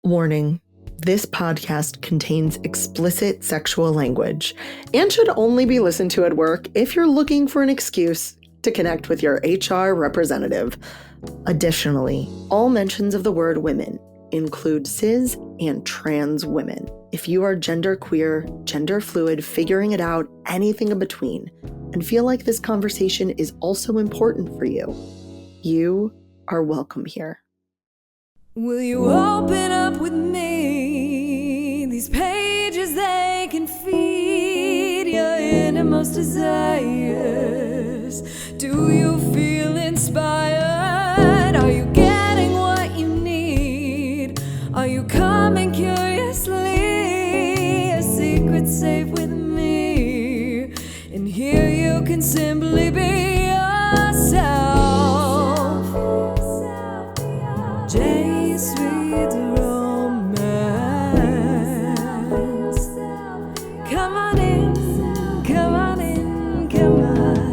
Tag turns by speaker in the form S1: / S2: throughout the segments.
S1: Warning. This podcast contains explicit sexual language and should only be listened to at work if you're looking for an excuse to connect with your HR representative. Additionally, all mentions of the word women include cis and trans women. If you are genderqueer, gender fluid, figuring it out, anything in between, and feel like this conversation is also important for you, you are welcome here.
S2: Will you open up with me? These pages, they can feed your innermost desires. Do you feel inspired? Are you getting what you need? Are you coming curiously? A secret safe with me. And here you can simply be yourself. Jace reads romance. Come on in, come on in, come on.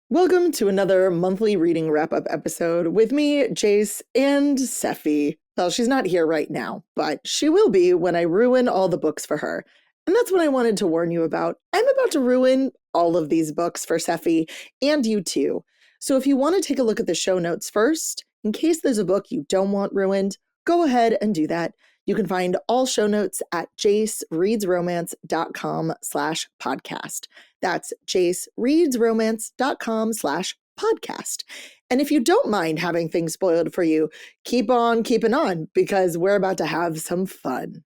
S1: Welcome to another monthly reading wrap-up episode with me, Jace, and Sephi. Well, she's not here right now, but she will be when I ruin all the books for her. And that's what I wanted to warn you about. I'm about to ruin all of these books for Sephi and you too. So if you want to take a look at the show notes first, in case there's a book you don't want ruined, go ahead and do that. You can find all show notes at jacereadsromance.com/podcast. That's jacereadsromance.com/podcast. And if you don't mind having things spoiled for you, keep on keeping on because we're about to have some fun.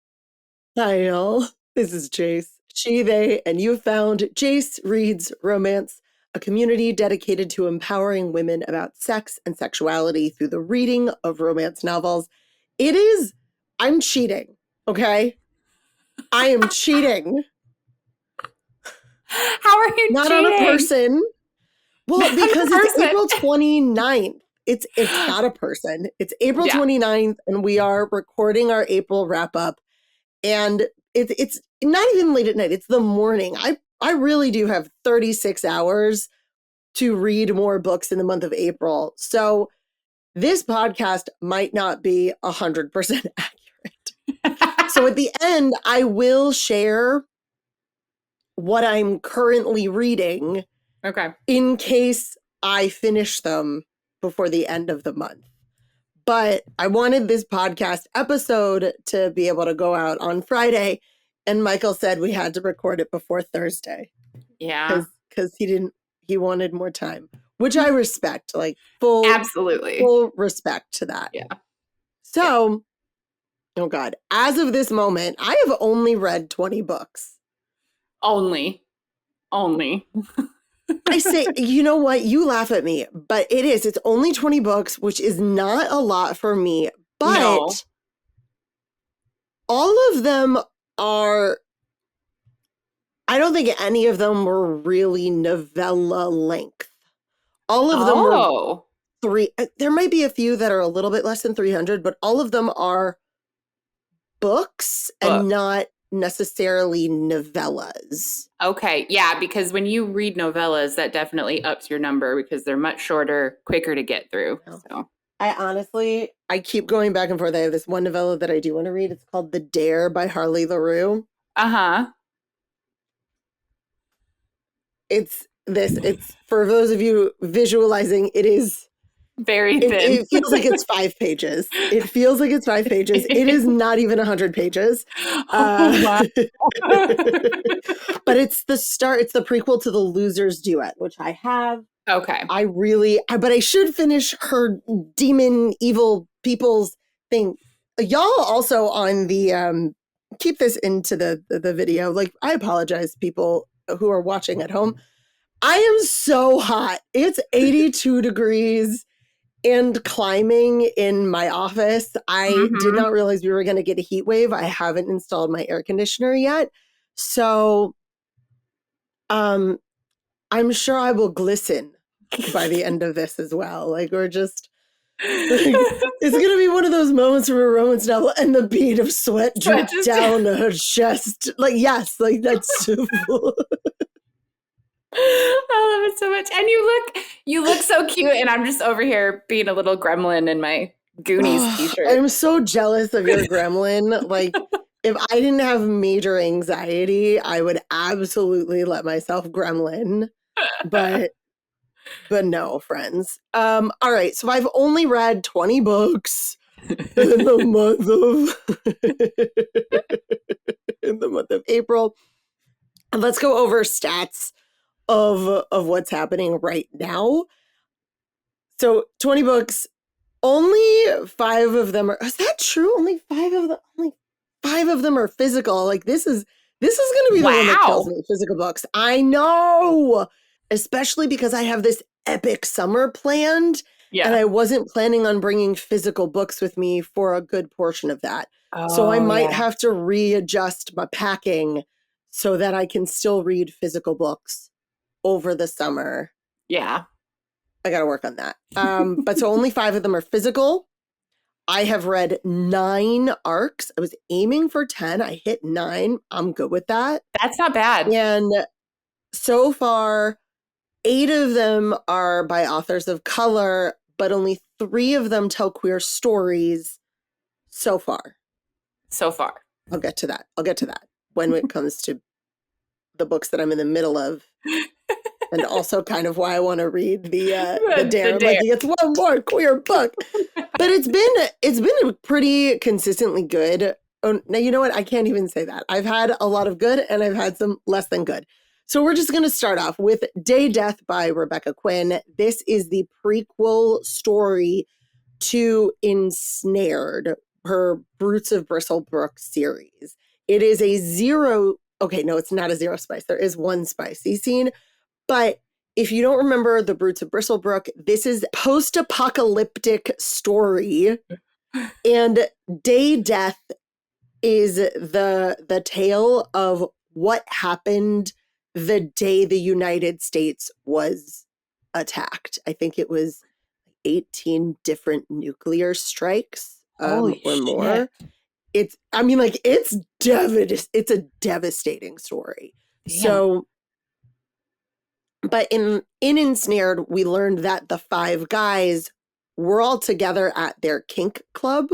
S1: Hi, y'all. This is Jace, she, they, and you found Jace Reads Romance, a community dedicated to empowering women about sex and sexuality through the reading of romance novels. I'm cheating, okay? I am cheating.
S3: How are you
S1: Not
S3: cheating?
S1: on a person. Well,
S3: Not
S1: because
S3: a
S1: it's
S3: person.
S1: April 29th. It's not a person. It's April 29th, and we are recording our April wrap-up. And it's not even late at night. It's the morning. I really do have 36 hours to read more books in the month of April. So this podcast might not be 100% accurate. So at the end, I will share what I'm currently reading
S3: Okay.
S1: in case I finish them before the end of the month. But I wanted this podcast episode to be able to go out on Friday. And Michael said we had to record it before Thursday.
S3: Yeah.
S1: Because he wanted more time, which I respect, like full respect to that.
S3: Yeah.
S1: So, oh God, as of this moment, I have only read 20 books.
S3: Only.
S1: I say, you know what? You laugh at me, but it's only 20 books, which is not a lot for me, but
S3: No.
S1: all of them are, I don't think any of them were really novella length. All of them were there might be a few that are a little bit less than 300, but all of them are books and not necessarily novellas.
S3: Okay. Yeah, because when you read novellas, that definitely ups your number because they're much shorter, quicker to get through. So
S1: I keep going back and forth. I have this one novella that I do want to read. It's called The Dare by Harley LaRue.
S3: Uh-huh.
S1: It's for those of you visualizing, it is
S3: very thin.
S1: It feels like it's 5 pages. It feels like it's 5 pages. It is not even 100 pages.
S3: Wow.
S1: But it's the start. It's the prequel to The Loser's Duet, which I have.
S3: Okay.
S1: But I should finish her demon evil people's thing. Y'all also on the, keep this into the video. Like, I apologize, people who are watching at home. I am so hot. It's 82 degrees and climbing in my office. I did not realize we were going to get a heat wave. I haven't installed my air conditioner yet. So, I'm sure I will glisten by the end of this as well. Like, we're just, it's going to be one of those moments from a romance novel and the bead of sweat dripped down her chest. Like, yes, like that's so cool.
S3: I love it so much. And you look so cute, and I'm just over here being a little gremlin in my Goonies
S1: I'm
S3: t-shirt.
S1: so jealous of your gremlin. Like, if I didn't have major anxiety, I would absolutely let myself gremlin. But no, friends. All right. So I've only read 20 books in the month of April. And let's go over stats of what's happening right now. So 20 books, only 5 of them are, is that true? Only 5 of them are physical. Like this is going to be the one that kills me, physical books. I know, especially because I have this epic summer planned.
S3: Yeah.
S1: And I wasn't planning on bringing physical books with me for a good portion of that. So I might have to readjust my packing so that I can still read physical books over the summer.
S3: Yeah.
S1: I got to work on that. But so only 5 of them are physical. I have read 9 arcs. I was aiming for 10. I hit 9. I'm good with that.
S3: That's not bad.
S1: And so far, 8 of them are by authors of color, but only 3 of them tell queer stories so far. I'll get to that when it comes to the books that I'm in the middle of. And also kind of why I want to read the Dare. Like, it's one more queer book. But it's been pretty consistently good. Oh, now, you know what? I can't even say that. I've had a lot of good and I've had some less than good. So we're just going to start off with Day Death by Rebecca Quinn. This is the prequel story to Ensnared, her Brutes of Bristlebrook series. It is a zero. Okay, no, it's not a zero spice. There is one spicy scene. But if you don't remember the Brutes of Bristlebrook, this is post-apocalyptic story. And Day Death is the tale of what happened the day the United States was attacked. I think it was 18 different nuclear strikes or more. It's a devastating story. Damn. So, but in Ensnared, we learned that the 5 guys were all together at their kink club,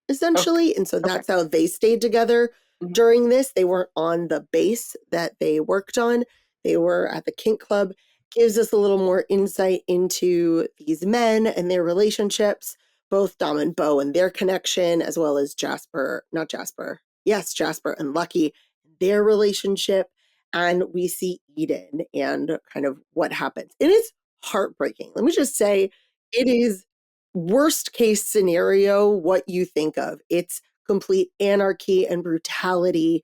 S1: essentially. Okay. And so that's how they stayed together during this. They weren't on the base that they worked on. They were at the kink club. Gives us a little more insight into these men and their relationships, both Dom and Bo and their connection, as well as Jasper and Lucky, their relationship. And we see Eden and kind of what happens. It is heartbreaking. Let me just say, it is worst case scenario what you think of. It's complete anarchy and brutality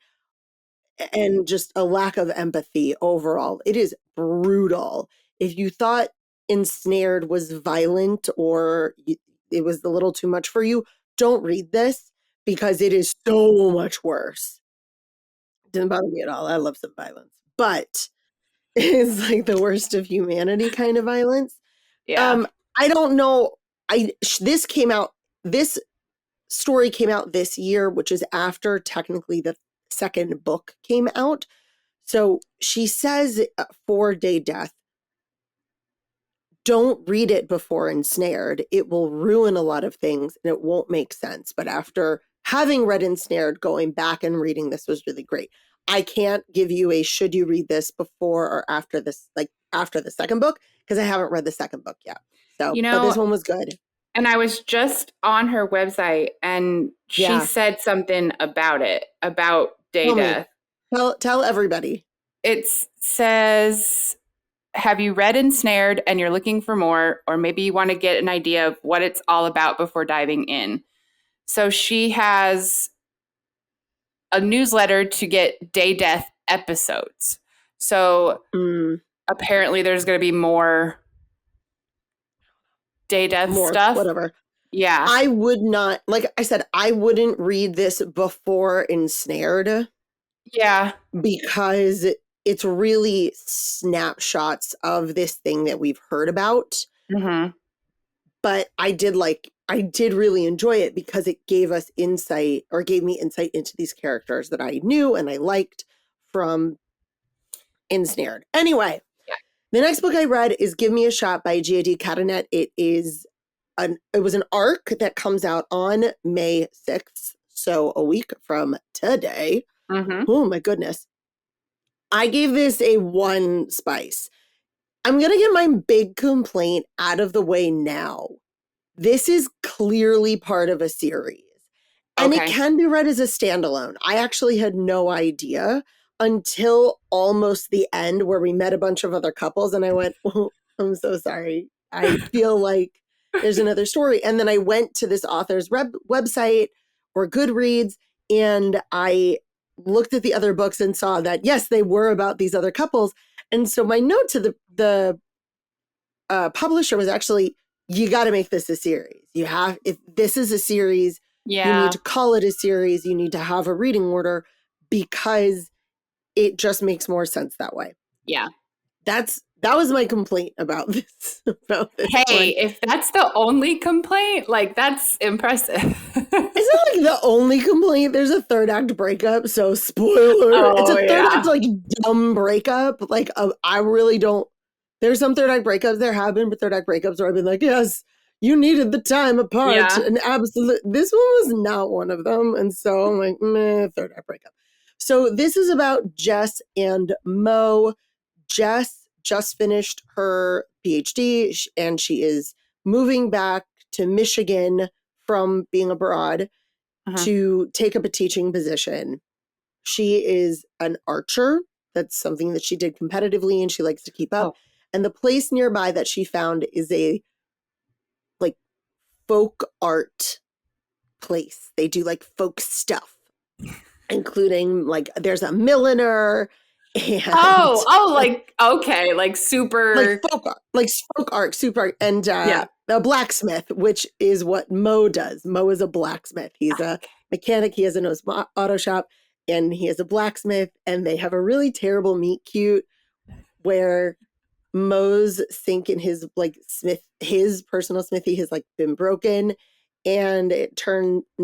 S1: and just a lack of empathy overall. It is brutal. If you thought Ensnared was violent or it was a little too much for you, don't read this because it is so much worse. It didn't bother me at all. I love some violence, but it's like the worst of humanity kind of violence.
S3: Yeah.
S1: I don't know. This story came out this year, which is after technically the second book came out. So she says for Day Death, don't read it before Ensnared. It will ruin a lot of things and it won't make sense. But after having read Ensnared, going back and reading this was really great. I can't give you a should you read this before or after this, like after the second book, because I haven't read the second book yet. So, but this one was good.
S3: And I was just on her website and she said something about it, about Day Death.
S1: Tell everybody.
S3: It says, have you read Ensnared and you're looking for more, or maybe you want to get an idea of what it's all about before diving in? So she has a newsletter to get Day Death episodes. So apparently there's going to be more Day Death stuff.
S1: Whatever.
S3: Yeah.
S1: I would not, like I said, I wouldn't read this before Ensnared.
S3: Yeah.
S1: Because it's really snapshots of this thing that we've heard about. Mm-hmm. But I did really enjoy it because it gave me insight into these characters that I knew and I liked from Ensnared. Anyway, the next book I read is Give Me a Shot by G.A.D. Cadenet. It is it was an arc that comes out on May 6th, so a week from today.
S3: Mm-hmm.
S1: Oh my goodness. I gave this a 1 spice. I'm going to get my big complaint out of the way now. This is clearly part of a series. And it
S3: Okay.
S1: can be read as a standalone. I actually had no idea until almost the end where we met a bunch of other couples and I went, oh, I'm so sorry. I feel like there's another story. And then I went to this author's website or Goodreads and I looked at the other books and saw that, yes, they were about these other couples. And so my note to the publisher was actually, you got to make this a series. If this is a series, you need to call it a series. You need to have a reading order because it just makes more sense that way.
S3: Yeah.
S1: That was my complaint about this.
S3: Hey, if that's the only complaint, like that's impressive.
S1: It's not like the only complaint. There's a 3rd act breakup, so spoiler. It's a 3rd act like dumb breakup. Like I really don't. There's some 3rd act breakups. There have been 3rd act breakups where I've been like, yes, you needed the time apart, and absolute. This one was not one of them, and so I'm like, meh, 3rd act breakup. So this is about Jess and Mo. Jess just finished her PhD and she is moving back to Michigan from being abroad to take up a teaching position. She is an archer. That's something that she did competitively and she likes to keep up. And the place nearby that she found is a like folk art place. They do like folk stuff, including like there's a milliner. And
S3: like okay, like super
S1: like folk art, super art, and a blacksmith, which is what Mo does. Mo is a blacksmith. He's a mechanic. He has an auto shop, and he is a blacksmith. And they have a really terrible meet cute where Mo's sink in his his personal smithy has like been broken, and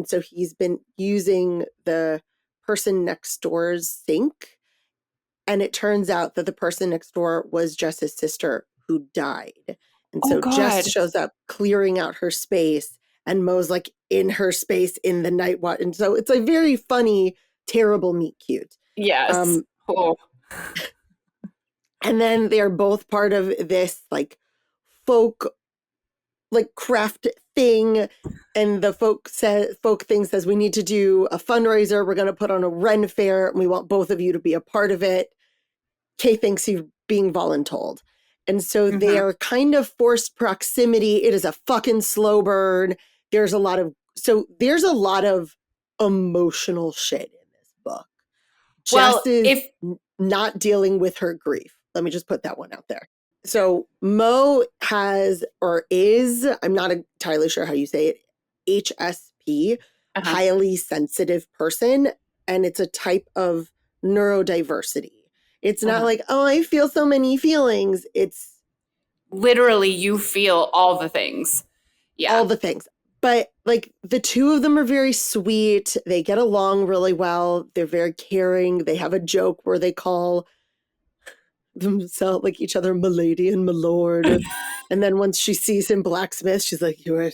S1: so he's been using the person next door's sink. And it turns out that the person next door was Jess's sister who died. And so Jess shows up clearing out her space and Mo's like in her space in the night watch. And so it's a very funny, terrible meet cute.
S3: Yes.
S1: And then they're both part of this like folk like craft thing. And the folk thing says we need to do a fundraiser. We're going to put on a Ren fair and we want both of you to be a part of it. Kay thinks he's being voluntold. And so they are kind of forced proximity. It is a fucking slow burn. There's a lot of emotional shit in this book. Jess is not dealing with her grief. Let me just put that one out there. So Mo has, or is, I'm not entirely sure how you say it, HSP, highly sensitive person. And it's a type of neurodiversity. It's not like, oh, I feel so many feelings. It's
S3: literally you feel all the things. Yeah.
S1: All the things. But like the two of them are very sweet. They get along really well. They're very caring. They have a joke where they call themselves like each other Milady and Milord. And then once she sees him blacksmith, she's like, you are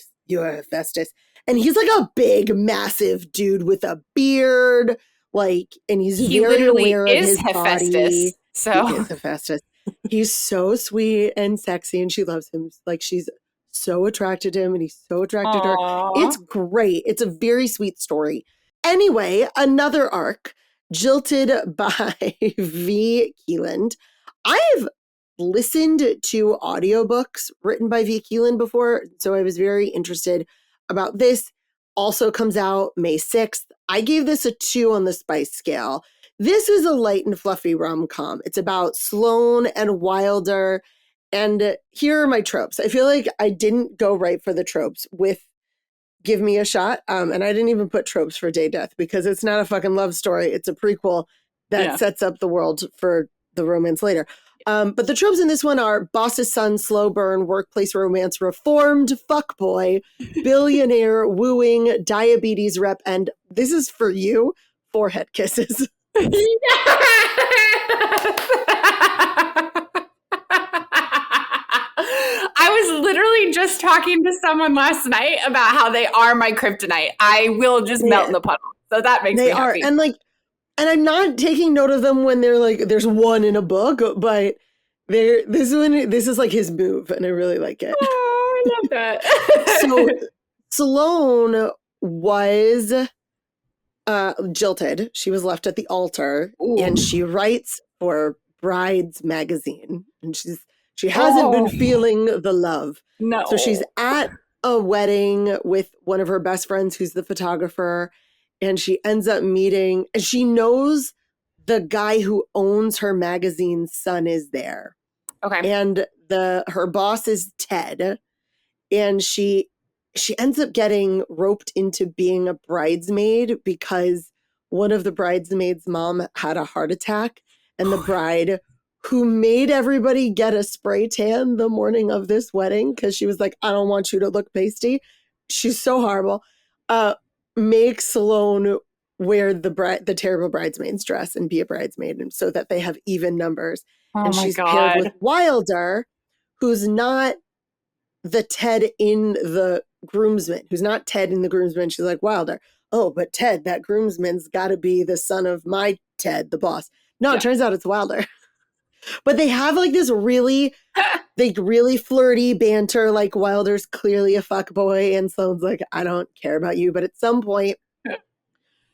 S1: Hephaestus. And he's like a big, massive dude with a beard. Like, and he very aware of his
S3: Hephaestus,
S1: body.
S3: So
S1: He is Hephaestus. He's so sweet and sexy, and she loves him. Like, she's so attracted to him, and he's so attracted to her. It's great. It's a very sweet story. Anyway, another arc, Jilted by V. Keeland. I've listened to audiobooks written by V. Keeland before, so I was very interested about this. Also comes out May 6th. I gave this a 2 on the spice scale. This is a light and fluffy rom-com. It's about Sloane and Wilder. And here are my tropes. I feel like I didn't go right for the tropes with Give Me a Shot. And I didn't even put tropes for Day Death because it's not a fucking love story. It's a prequel that sets up the world for the romance later. But the tropes in this one are boss's son, slow burn, workplace romance, reformed fuckboy, billionaire, wooing, diabetes rep, and this is for you, forehead kisses.
S3: I I was literally just talking to someone last night about how they are my kryptonite. I will just melt in the puddle. So that makes me
S1: They are.
S3: happy.
S1: And I'm not taking note of them when they're like, there's one in a book, but this is like his move, and I really like it.
S3: Oh, I love that.
S1: So Sloane was jilted. She was left at the altar,
S3: Ooh.
S1: and she writes for Brides magazine, and she hasn't been feeling the love.
S3: No.
S1: So she's at a wedding with one of her best friends who's the photographer, and she ends up meeting, and she knows the guy who owns her magazine's son is there.
S3: Okay.
S1: And her boss is Ted, and she ends up getting roped into being a bridesmaid because one of the bridesmaids' mom had a heart attack, and the bride, who made everybody get a spray tan the morning of this wedding because she was like, I don't want you to look pasty. She's so horrible. Makes Sloane wear the terrible bridesmaid's dress and be a bridesmaid, and so that they have even numbers.
S3: Oh
S1: and
S3: my
S1: she's
S3: God.
S1: paired with Wilder, who's not the Ted in the groomsmen, who's not Ted in the groomsmen. She's like, Wilder, oh, but Ted, that groomsman's got to be the son of my Ted, the boss. No, It turns out it's Wilder. But they have like this really flirty banter. Like Wilder's clearly a fuckboy, and Sloane's like, I don't care about you. But at some point,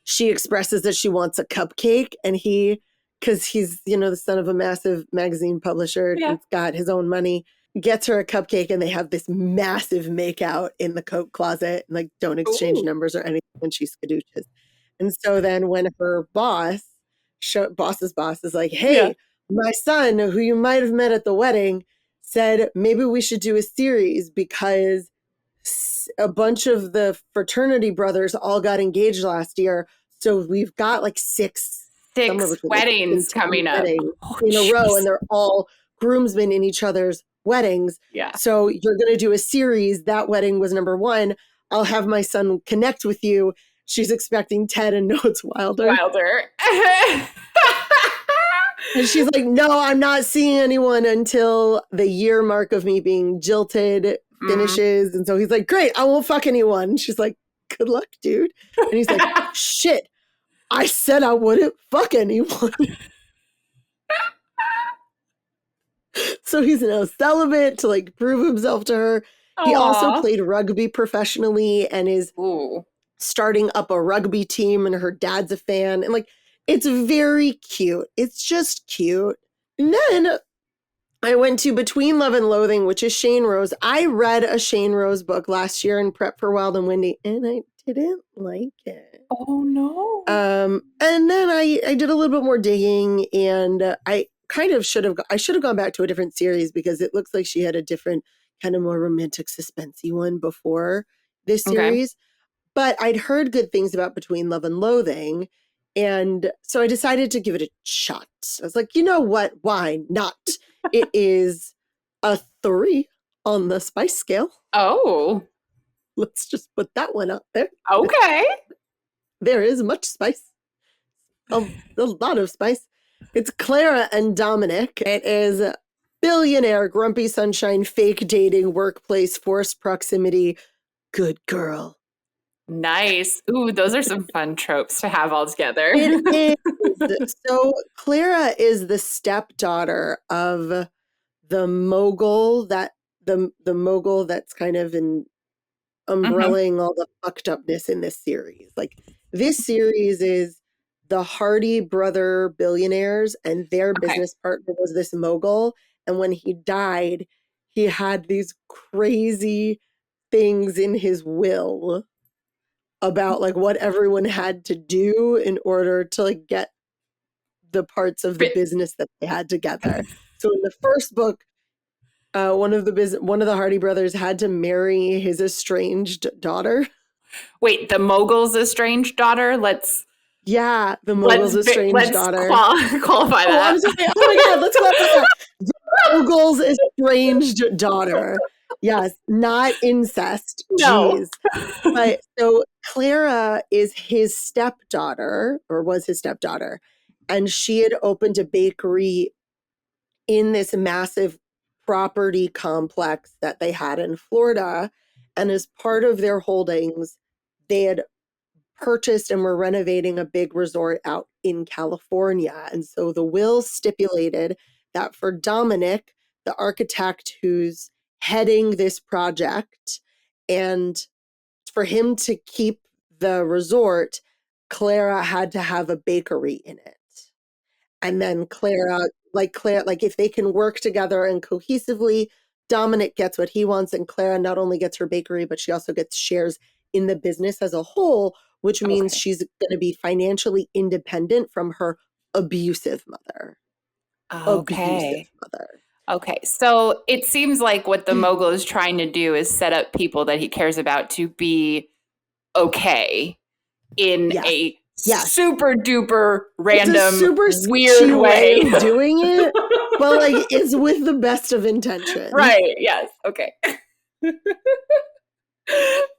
S1: she expresses that she wants a cupcake, and because he's, the son of a massive magazine publisher, and got his own money, gets her a cupcake, and they have this massive makeout in the coat closet, and like don't exchange numbers or anything, and she skadooches. And so then when her boss's boss is like, hey, my son, who you might have met at the wedding, said maybe we should do a series because a bunch of the fraternity brothers all got engaged last year. So we've got like six
S3: weddings coming up
S1: in a row, and they're all groomsmen in each other's weddings.
S3: Yeah.
S1: So you're going to do a series. That wedding was number one. I'll have my son connect with you. She's expecting Ted, and no, it's Wilder. And she's like, no, I'm not seeing anyone until the year mark of me being jilted finishes. And so he's like, great, I won't fuck anyone. She's like, good luck, dude. And he's like, shit, I said I wouldn't fuck anyone. So he's now celibate to like prove himself to her. Aww. He also played rugby professionally and is starting up a rugby team, and her dad's a fan. And like, it's very cute. It's just cute. And then I went to Between Love and Loathing, which is Shane Rose. I read a Shane Rose book last year in prep for Wild and Windy, and I didn't like it.
S3: Oh, no.
S1: And then I did a little bit more digging, and I should have gone back to a different series because it looks like she had a different kind of more romantic suspensey one before this series. Okay. But I'd heard good things about Between Love and Loathing. And so I decided to give it a shot. I was like, you know what? Why not? It is a 3 on the spice scale.
S3: Oh.
S1: Let's just put that one out there.
S3: Okay.
S1: There is much spice. A lot of spice. It's Clara and Dominic. It is billionaire, grumpy sunshine, fake dating, workplace, forced proximity, good girl.
S3: Nice. Ooh, those are some fun tropes to have all together.
S1: It is. So Clara is the stepdaughter of the mogul the mogul that's kind of umbrelling all the fucked upness in this series. Like, this series is the Hardy brother billionaires, and their business partner was this mogul. And when he died, he had these crazy things in his will about like what everyone had to do in order to like get the parts of the business that they had together. So in the first book, one of the Hardy brothers had to marry his estranged daughter.
S3: Wait, the mogul's estranged daughter?
S1: The mogul's estranged daughter.
S3: Qualify that.
S1: I'm sorry. Oh my God, let's qualify that. The mogul's estranged daughter. Yes, not incest.
S3: No.
S1: Jeez. But so Clara is his stepdaughter, or was his stepdaughter, and she had opened a bakery in this massive property complex that they had in Florida. And as part of their holdings, they had purchased and were renovating a big resort out in California. And so the will stipulated that for Dominic, the architect who's heading this project, and for him to keep the resort, Clara had to have a bakery in it. And then Clara, if they can work together and cohesively, Dominic gets what he wants, and Clara not only gets her bakery, but she also gets shares in the business as a whole, which means she's going to be financially independent from her abusive mother.
S3: Okay.
S1: Abusive mother.
S3: Okay. So it seems like what the mogul is trying to do is set up people that he cares about to be okay in a super duper random,
S1: super
S3: weird way
S1: of doing it, but like it's with the best of intention.
S3: Right. Yes. Okay.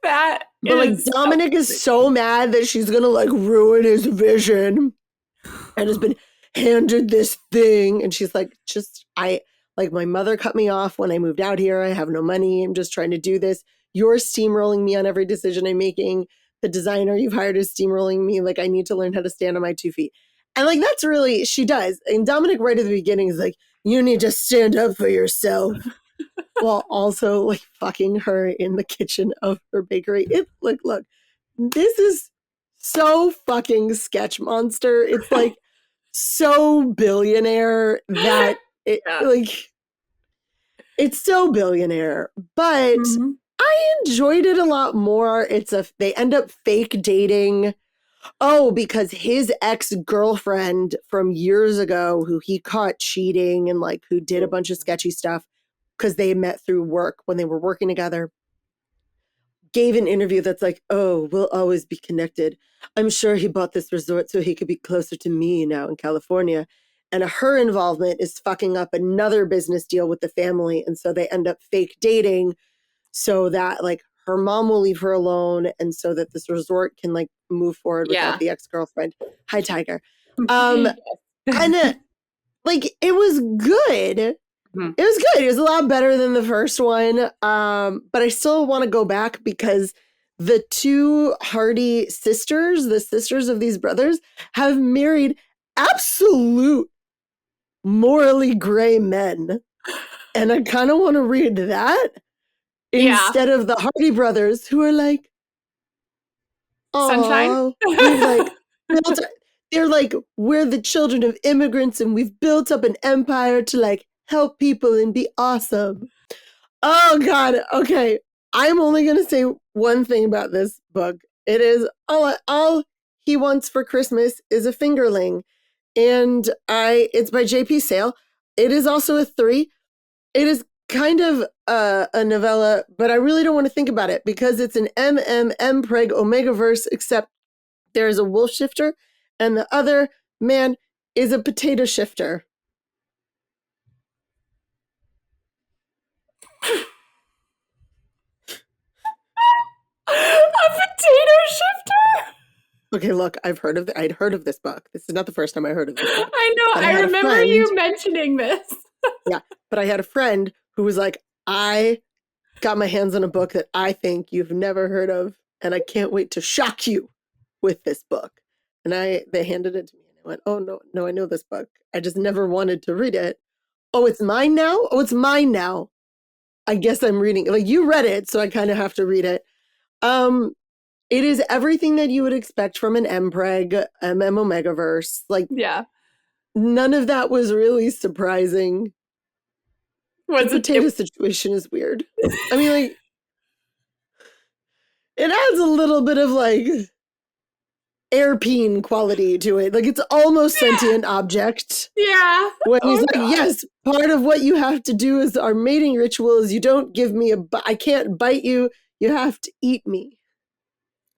S3: But like
S1: Dominic is so mad that she's gonna like ruin his vision and has been handed this thing, and she's like, my mother cut me off when I moved out here. I have no money. I'm just trying to do this. You're steamrolling me on every decision I'm making. The designer you've hired is steamrolling me. Like, I need to learn how to stand on my 2 feet. And like, that's really, she does. And Dominic right at the beginning is like, you need to stand up for yourself. While also like fucking her in the kitchen of her bakery. Look, this is so fucking sketch monster. It's like so billionaire that it's so billionaire, but I enjoyed it a lot more. They end up fake dating. Oh, because his ex-girlfriend from years ago, who he caught cheating and like who did a bunch of sketchy stuff, because they met through work when they were working together, gave an interview that's like, oh, we'll always be connected. I'm sure he bought this resort so he could be closer to me now in California. And her involvement is fucking up another business deal with the family. And so they end up fake dating so that like her mom will leave her alone, and so that this resort can like move forward without the ex-girlfriend. Hi, Tiger. And like, it was good. It was good. It was a lot better than the first one. But I still want to go back because the two Hardy sisters, the sisters of these brothers, have married absolute morally gray men. And I kind of want to read that instead of the Hardy brothers, who are like,
S3: sunshine.
S1: They're like, we're the children of immigrants and we've built up an empire to like help people and be awesome. Oh God. Okay. I'm only going to say one thing about this book. It is all he wants for Christmas is a fingerling. And it's by J.P. Sale. It is also a 3. It is kind of a novella, but I really don't want to think about it because it's an Mpreg Omegaverse, except there is a wolf shifter and the other man is a potato shifter.
S3: A potato shifter?
S1: Okay, look, I'd heard of this book. This is not the first time I heard of this book.
S3: I know. I remember you mentioning this.
S1: Yeah, but I had a friend who was like, I got my hands on a book that I think you've never heard of, and I can't wait to shock you with this book. And they handed it to me, and I went, oh, no, I know this book. I just never wanted to read it. Oh, it's mine now? Oh, it's mine now. I guess I'm reading. Like, you read it, so I kind of have to read it. It is everything that you would expect from an Mpreg, Omegaverse. Like, none of that was really surprising. The potato situation is weird. I mean, like, it adds a little bit of like airpeen quality to it. Like, it's almost sentient object.
S3: Yeah.
S1: When he's like, yes, part of what you have to do is our mating ritual is you don't give me I can't bite you. You have to eat me.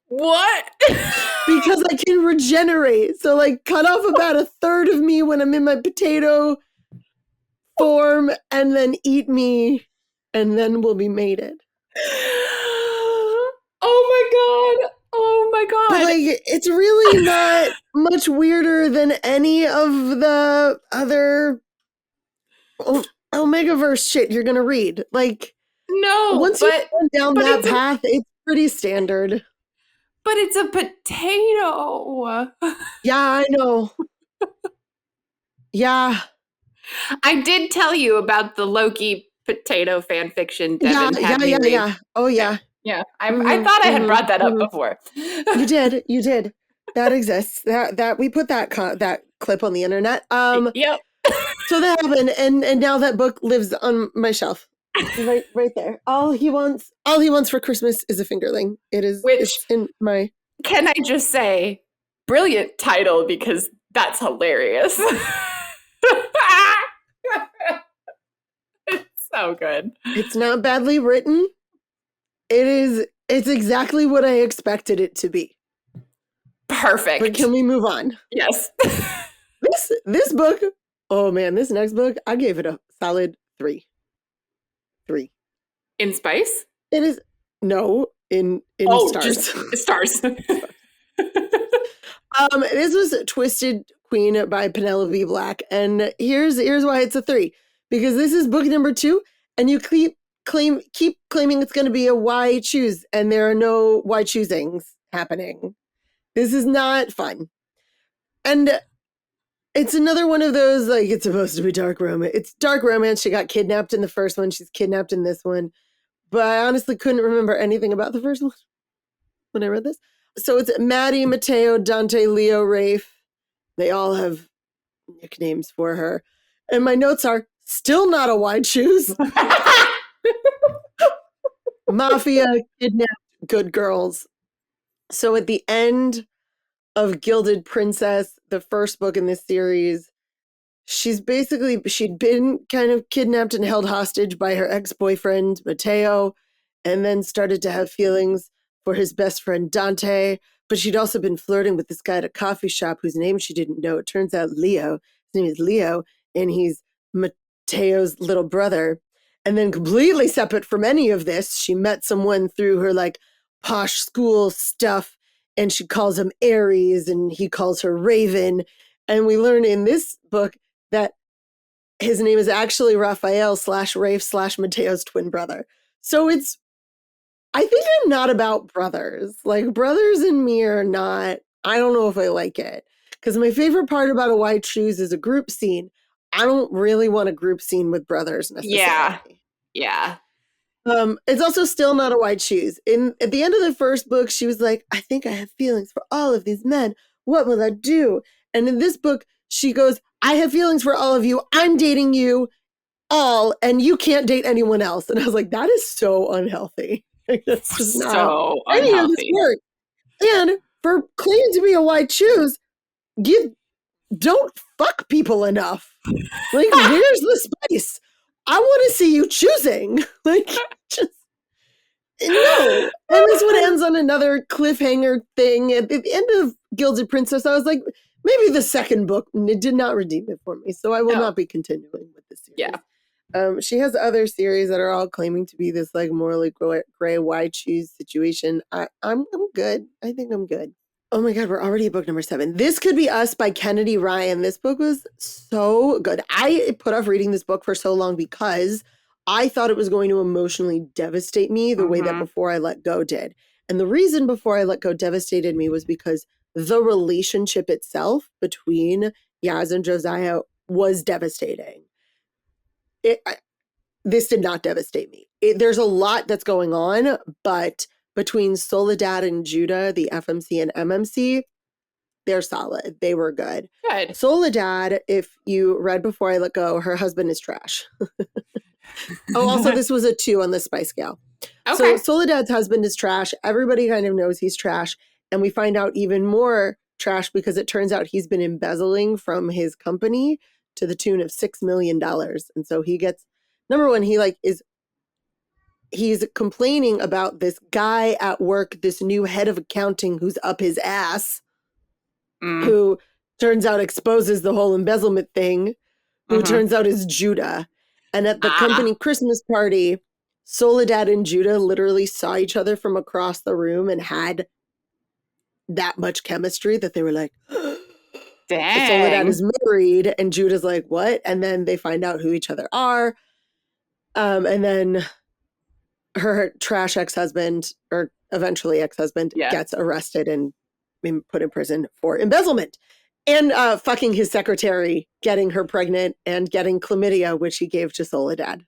S3: What?
S1: Because I can regenerate. So like cut off about a third of me when I'm in my potato form and then eat me and then we'll be mated.
S3: Oh my God.
S1: But like, it's really not much weirder than any of the other Omegaverse shit you're gonna read. Like,
S3: No,
S1: once
S3: but
S1: you went down
S3: but
S1: that
S3: it's a-
S1: path, it's pretty standard.
S3: but it's a potato.
S1: Yeah, I know. Yeah.
S3: I did tell you about the Loki potato fan fiction
S1: Yeah,
S3: Devin had me read.
S1: yeah. Oh yeah.
S3: Yeah, I
S1: Mhm,
S3: thought I had brought that up
S1: mhm.
S3: before.
S1: You did. That exists. That we put that that clip on the internet.
S3: Yep.
S1: So that happened, and now that book lives on my shelf, right there. All he wants for Christmas is a fingerling.
S3: Which,
S1: it's in my.
S3: can I just say, brilliant title, because that's hilarious. It's so good.
S1: It's not badly written. It's exactly what I expected it to be.
S3: Perfect.
S1: But can we move on?
S3: Yes.
S1: This book, oh man, this next book, I gave it a solid 3. 3.
S3: In spice?
S1: It is in stars.
S3: Just stars.
S1: This was Twisted Queen by Penelope Black, and here's why it's a 3. Because this is book number 2, and you keep claiming it's going to be a why choose, and there are no why choosings happening. This is not fun. And it's another one of those, like, it's supposed to be dark romance. It's dark romance. She got kidnapped in the first one. She's kidnapped in this one. But I honestly couldn't remember anything about the first one when I read this. So it's Maddie, Mateo, Dante, Leo, Rafe. They all have nicknames for her. And my notes are, still not a wide choose. Mafia, kidnapped, good girls. So at the end of Gilded Princess, the first book in this series, she'd been kind of kidnapped and held hostage by her ex-boyfriend, Mateo, and then started to have feelings for his best friend, Dante. But she'd also been flirting with this guy at a coffee shop whose name she didn't know. It turns out Leo. His name is Leo, and he's Mateo's little brother. And then completely separate from any of this, she met someone through her like posh school stuff, and she calls him Aries, and he calls her Raven. And we learn in this book that his name is actually Raphael /Rafe /Mateo's twin brother. So I think I'm not about brothers. Like, brothers and me are not, I don't know if I like it. Because my favorite part about a white shoes is a group scene. I don't really want a group scene with brothers necessarily.
S3: Yeah.
S1: It's also still not a white shoes. At the end of the first book, she was like, I think I have feelings for all of these men. What will I do? And in this book, she goes, I have feelings for all of you. I'm dating you all, and you can't date anyone else. And I was like, that is so unhealthy. Like, that's just not
S3: So
S1: any of this
S3: unhealthy.
S1: work. And for claiming to be a white shoes, you don't fuck people enough. Like, where's the spice? I want to see you choosing. Like, just no. And this one ends on another cliffhanger thing. At the end of Gilded Princess, I was like, maybe the second book did not redeem it for me, so I will not be continuing with this series.
S3: Yeah.
S1: She has other series that are all claiming to be this like morally gray wide choose situation. I'm good. I think I'm good. Oh my God, we're already at book number 7. This Could Be Us by Kennedy Ryan. This book was so good. I put off reading this book for so long because I thought it was going to emotionally devastate me the way that Before I Let Go did. And the reason Before I Let Go devastated me was because the relationship itself between Yaz and Josiah was devastating. This did not devastate me. There's a lot that's going on, but between Soledad and Judah, the FMC and MMC, they're solid. They were good.
S3: Good.
S1: Soledad, if you read Before I Let Go, her husband is trash. Also, this was a 2 on the spice scale.
S3: Okay.
S1: So Soledad's husband is trash. Everybody kind of knows he's trash. And we find out even more trash because it turns out he's been embezzling from his company to the tune of $6 million. And so he gets, number one, he's complaining about this guy at work, this new head of accounting who's up his ass, who turns out exposes the whole embezzlement thing, who turns out is Judah. And at the company Christmas party, Soledad and Judah literally saw each other from across the room and had that much chemistry that they were like,
S3: dang.
S1: Soledad is married, and Judah's like, what? And then they find out who each other are. And then her trash ex-husband, or eventually ex-husband, gets arrested and put in prison for embezzlement. And fucking his secretary, getting her pregnant and getting chlamydia, which he gave to Soledad.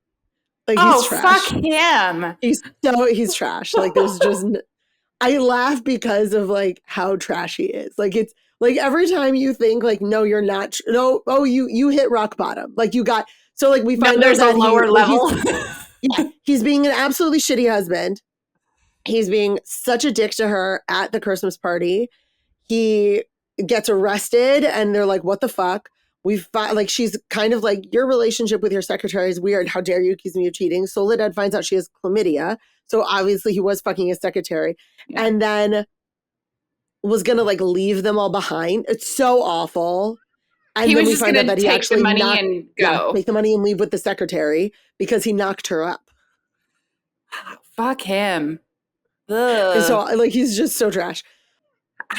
S1: Like, he's trash.
S3: Fuck him.
S1: He's trash. Like, there's just I laugh because of like how trash he is. Like, it's like every time you think like, no, you're not. You hit rock bottom. Like, you got. So like we find out
S3: there's
S1: that
S3: a lower level.
S1: He's being an absolutely shitty husband. He's being such a dick to her at the Christmas party. He gets arrested and they're like, what the fuck? Like, she's kind of like, your relationship with your secretary is weird. How dare you accuse me of cheating? Soledad finds out she has chlamydia. So obviously he was fucking his secretary. Yeah. And then was going to like leave them all behind. It's so awful. And
S3: he
S1: then
S3: was
S1: we
S3: just
S1: find out that he
S3: take
S1: actually
S3: the money and go.
S1: take the money and leave with the secretary because he knocked her up.
S3: Fuck him.
S1: And so like, he's just so trash.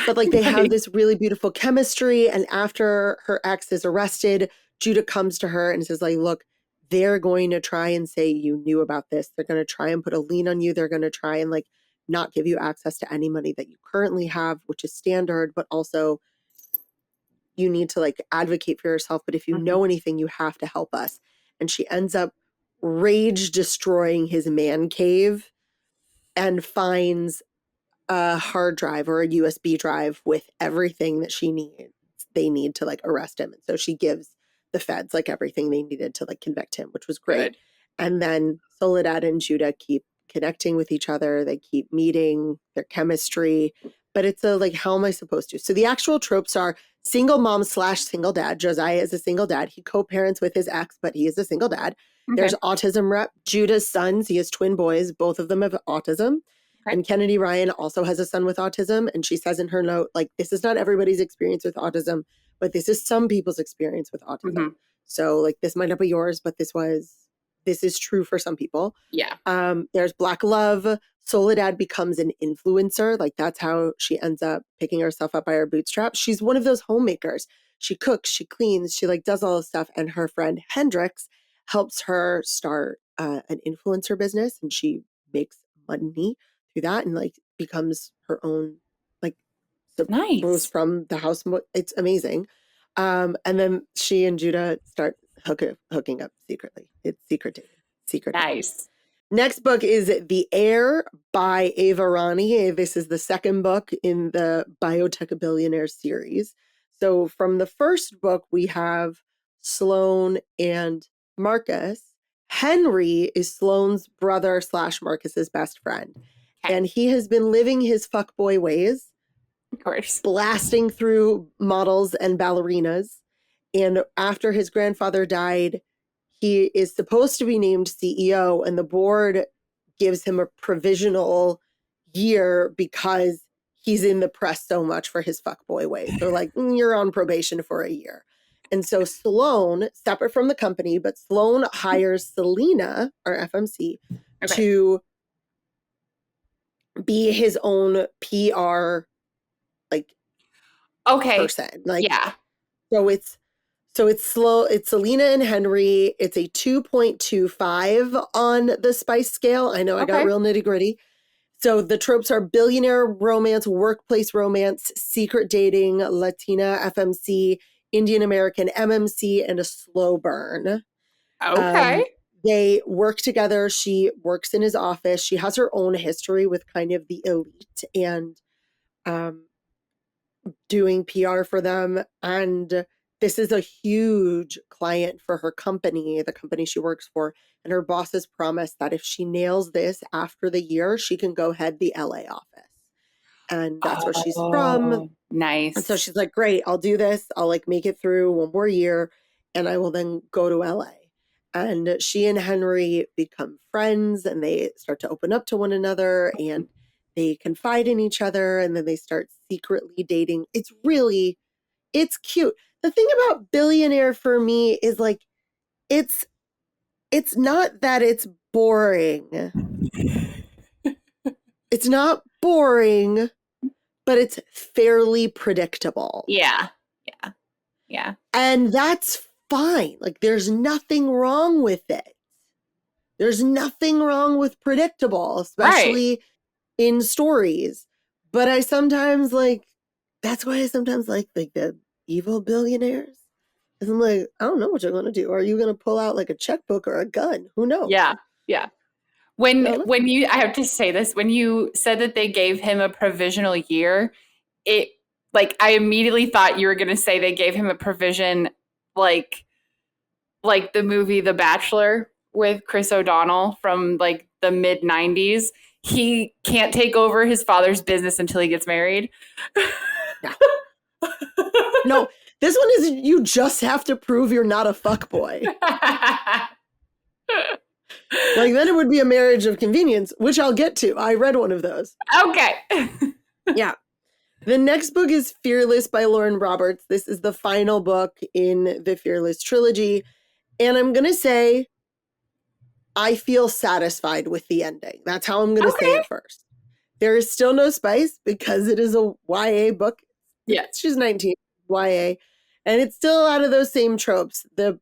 S1: But like, they have this really beautiful chemistry. And after her ex is arrested, Judah comes to her and says like, look, they're going to try and say you knew about this. They're going to try and put a lien on you. They're going to try and like not give you access to any money that you currently have, which is standard, but also you need to like advocate for yourself. But if you know anything, you have to help us. And she ends up rage destroying his man cave and finds a hard drive or a USB drive with everything that they need to like arrest him. And so she gives the feds like everything they needed to like convict him, which was great. Good. And then Soledad and Judah keep connecting with each other. They keep meeting, their chemistry, but it's a like, how am I supposed to? So the actual tropes are single mom / single dad. Josiah is a single dad. He co-parents with his ex, but he is a single dad. Okay. There's autism rep. Judah's sons, he has twin boys. Both of them have autism. Okay. And Kennedy Ryan also has a son with autism. And she says in her note, like, this is not everybody's experience with autism, but this is some people's experience with autism. Mm-hmm. So like, this might not be yours, but this is true for some people.
S3: Yeah.
S1: There's Black love. Soledad becomes an influencer. Like, that's how she ends up picking herself up by her bootstraps. She's one of those homemakers. She cooks, she cleans, she like does all this stuff. And her friend Hendrix helps her start an influencer business, and she makes money through that and like becomes her own, like,
S3: nice.
S1: Rose from the house. It's amazing. And then she and Judah start hooking up secretly. It's secret dating.
S3: Nice.
S1: Next book is The Heir by Ava Rani. This is the second book in the Biotech Billionaire series. So from the first book, we have Sloan and Marcus. Henry is Sloan's brother / Marcus's best friend. Okay. And he has been living his fuckboy ways.
S3: Of course.
S1: Blasting through models and ballerinas. And after his grandfather died, he is supposed to be named CEO, and the board gives him a provisional year because he's in the press so much for his fuckboy ways. They're like, you're on probation for a year. And so Sloan, separate from the company, but Sloan hires Selena, or FMC, to be his own PR, like, person. Like,
S3: yeah.
S1: So it's Selena and Henry. It's a 2.25 on the spice scale. I know I got real nitty gritty. So the tropes are billionaire romance, workplace romance, secret dating, Latina FMC, Indian American MMC, and a slow burn.
S3: Okay.
S1: They work together. She works in his office. She has her own history with kind of the elite and doing PR for them. And this is a huge client for her company, the company she works for. And her bosses promised that if she nails this after the year, she can go head the LA office. And that's where she's from.
S3: Nice.
S1: And so she's like, great, I'll do this. I'll like make it through one more year and I will then go to LA. And she and Henry become friends and they start to open up to one another and they confide in each other and then they start secretly dating. It's cute. The thing about Billionaire for me is like, it's not that it's boring. It's not boring, but it's fairly predictable.
S3: Yeah.
S1: And that's fine. Like, there's nothing wrong with it. There's nothing wrong with predictable, especially in stories. But I sometimes like, that's why I sometimes like the evil billionaires. And I'm like, I don't know what you're going to do. Are you going to pull out like a checkbook or a gun? Who knows?
S3: Yeah. Yeah. When you, I have to say this, when you said that they gave him a provisional year, it, like, I immediately thought you were going to say they gave him a provision like the movie The Bachelor with Chris O'Donnell from like the mid 90s. He can't take over his father's business until he gets married.
S1: No, this one is you just have to prove you're not a fuckboy. Like, then it would be a marriage of convenience, which I'll get to. I read one of those.
S3: Okay.
S1: Yeah. The next book is Fearless by Lauren Roberts. This is the final book in the Fearless trilogy. And I'm going to say, I feel satisfied with the ending. That's how I'm going to say it first. There is still no spice because it is a YA book.
S3: Yeah.
S1: She's 19, YA. And it's still out of those same tropes. The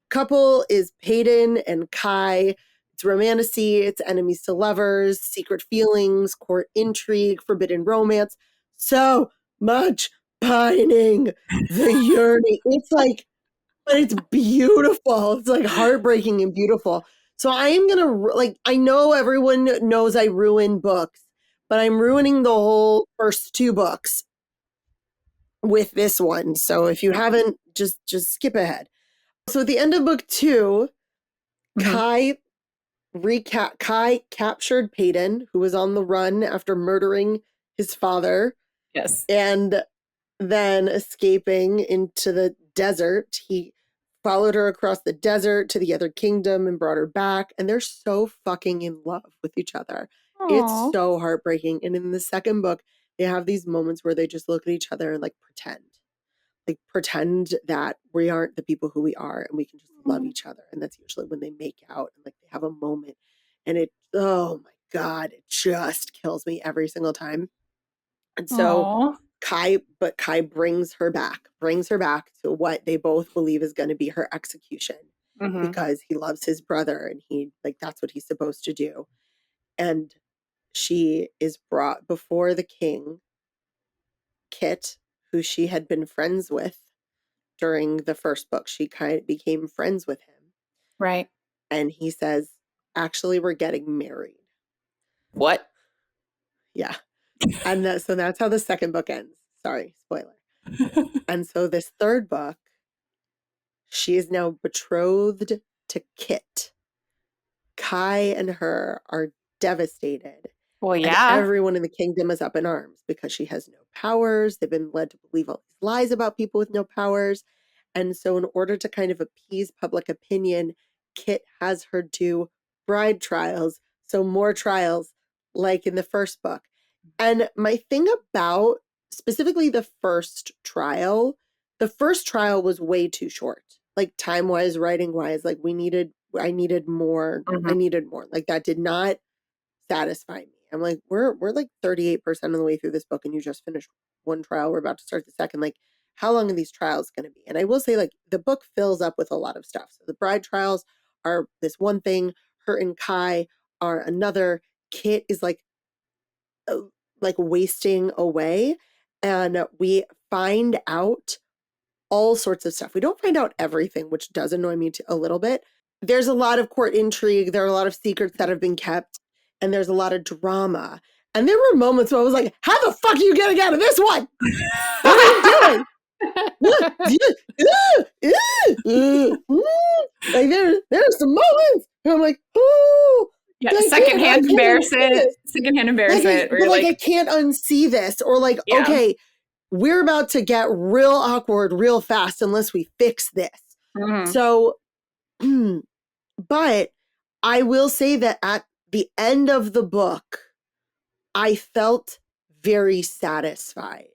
S1: couple is Peyton and Kai. It's romantasy, it's enemies to lovers, secret feelings, court intrigue, forbidden romance. So much pining, the yearning. It's like, but it's beautiful. It's like heartbreaking and beautiful. So I am going to, like, I know everyone knows I ruin books, but I'm ruining the whole first two books with this one. So if you haven't, just skip ahead. So at the end of book 2, Kai captured Peyton, who was on the run after murdering his father.
S3: Yes.
S1: And then escaping into the desert. He followed her across the desert to the other kingdom and brought her back. And they're so fucking in love with each other.
S3: Aww.
S1: It's so heartbreaking. And in the second book, they have these moments where they just look at each other and like pretend that we aren't the people who we are and we can just love each other. And that's usually when they make out and like they have a moment. And it, oh my God, it just kills me every single time. And so Kai brings her back to what they both believe is going to be her execution because he loves his brother and he, like, that's what he's supposed to do. And she is brought before the king, Kit, who she had been friends with during the first book. She kind of became friends with him.
S3: Right.
S1: And he says, actually, we're getting married.
S3: What?
S1: Yeah. And so that's how the second book ends. Sorry, spoiler. And so this third book, she is now betrothed to Kit. Kai and her are devastated.
S3: Well, yeah.
S1: And everyone in the kingdom is up in arms because she has no powers. They've been led to believe all these lies about people with no powers. And so in order to kind of appease public opinion, Kit has her do bride trials. So more trials like in the first book. And my thing about specifically the first trial was way too short. Like time-wise, writing-wise, like I needed more. I needed more. Like that did not satisfy me. I'm like, we're like 38% of the way through this book and you just finished one trial. We're about to start the second. Like, how long are these trials going to be? And I will say, like, the book fills up with a lot of stuff. So the bride trials are this one thing. Her and Kai are another. Kit is like wasting away. And we find out all sorts of stuff. We don't find out everything, which does annoy me a little bit. There's a lot of court intrigue. There are a lot of secrets that have been kept. And there's a lot of drama. And there were moments where I was like, how the fuck are you getting out of this one? What are you doing? Like there are some moments where I'm like, oh.
S3: Yeah, secondhand embarrassment.
S1: Like, I can't unsee this. Or like, okay, we're about to get real awkward real fast unless we fix this. So, but I will say that at the end of the book, I felt very satisfied.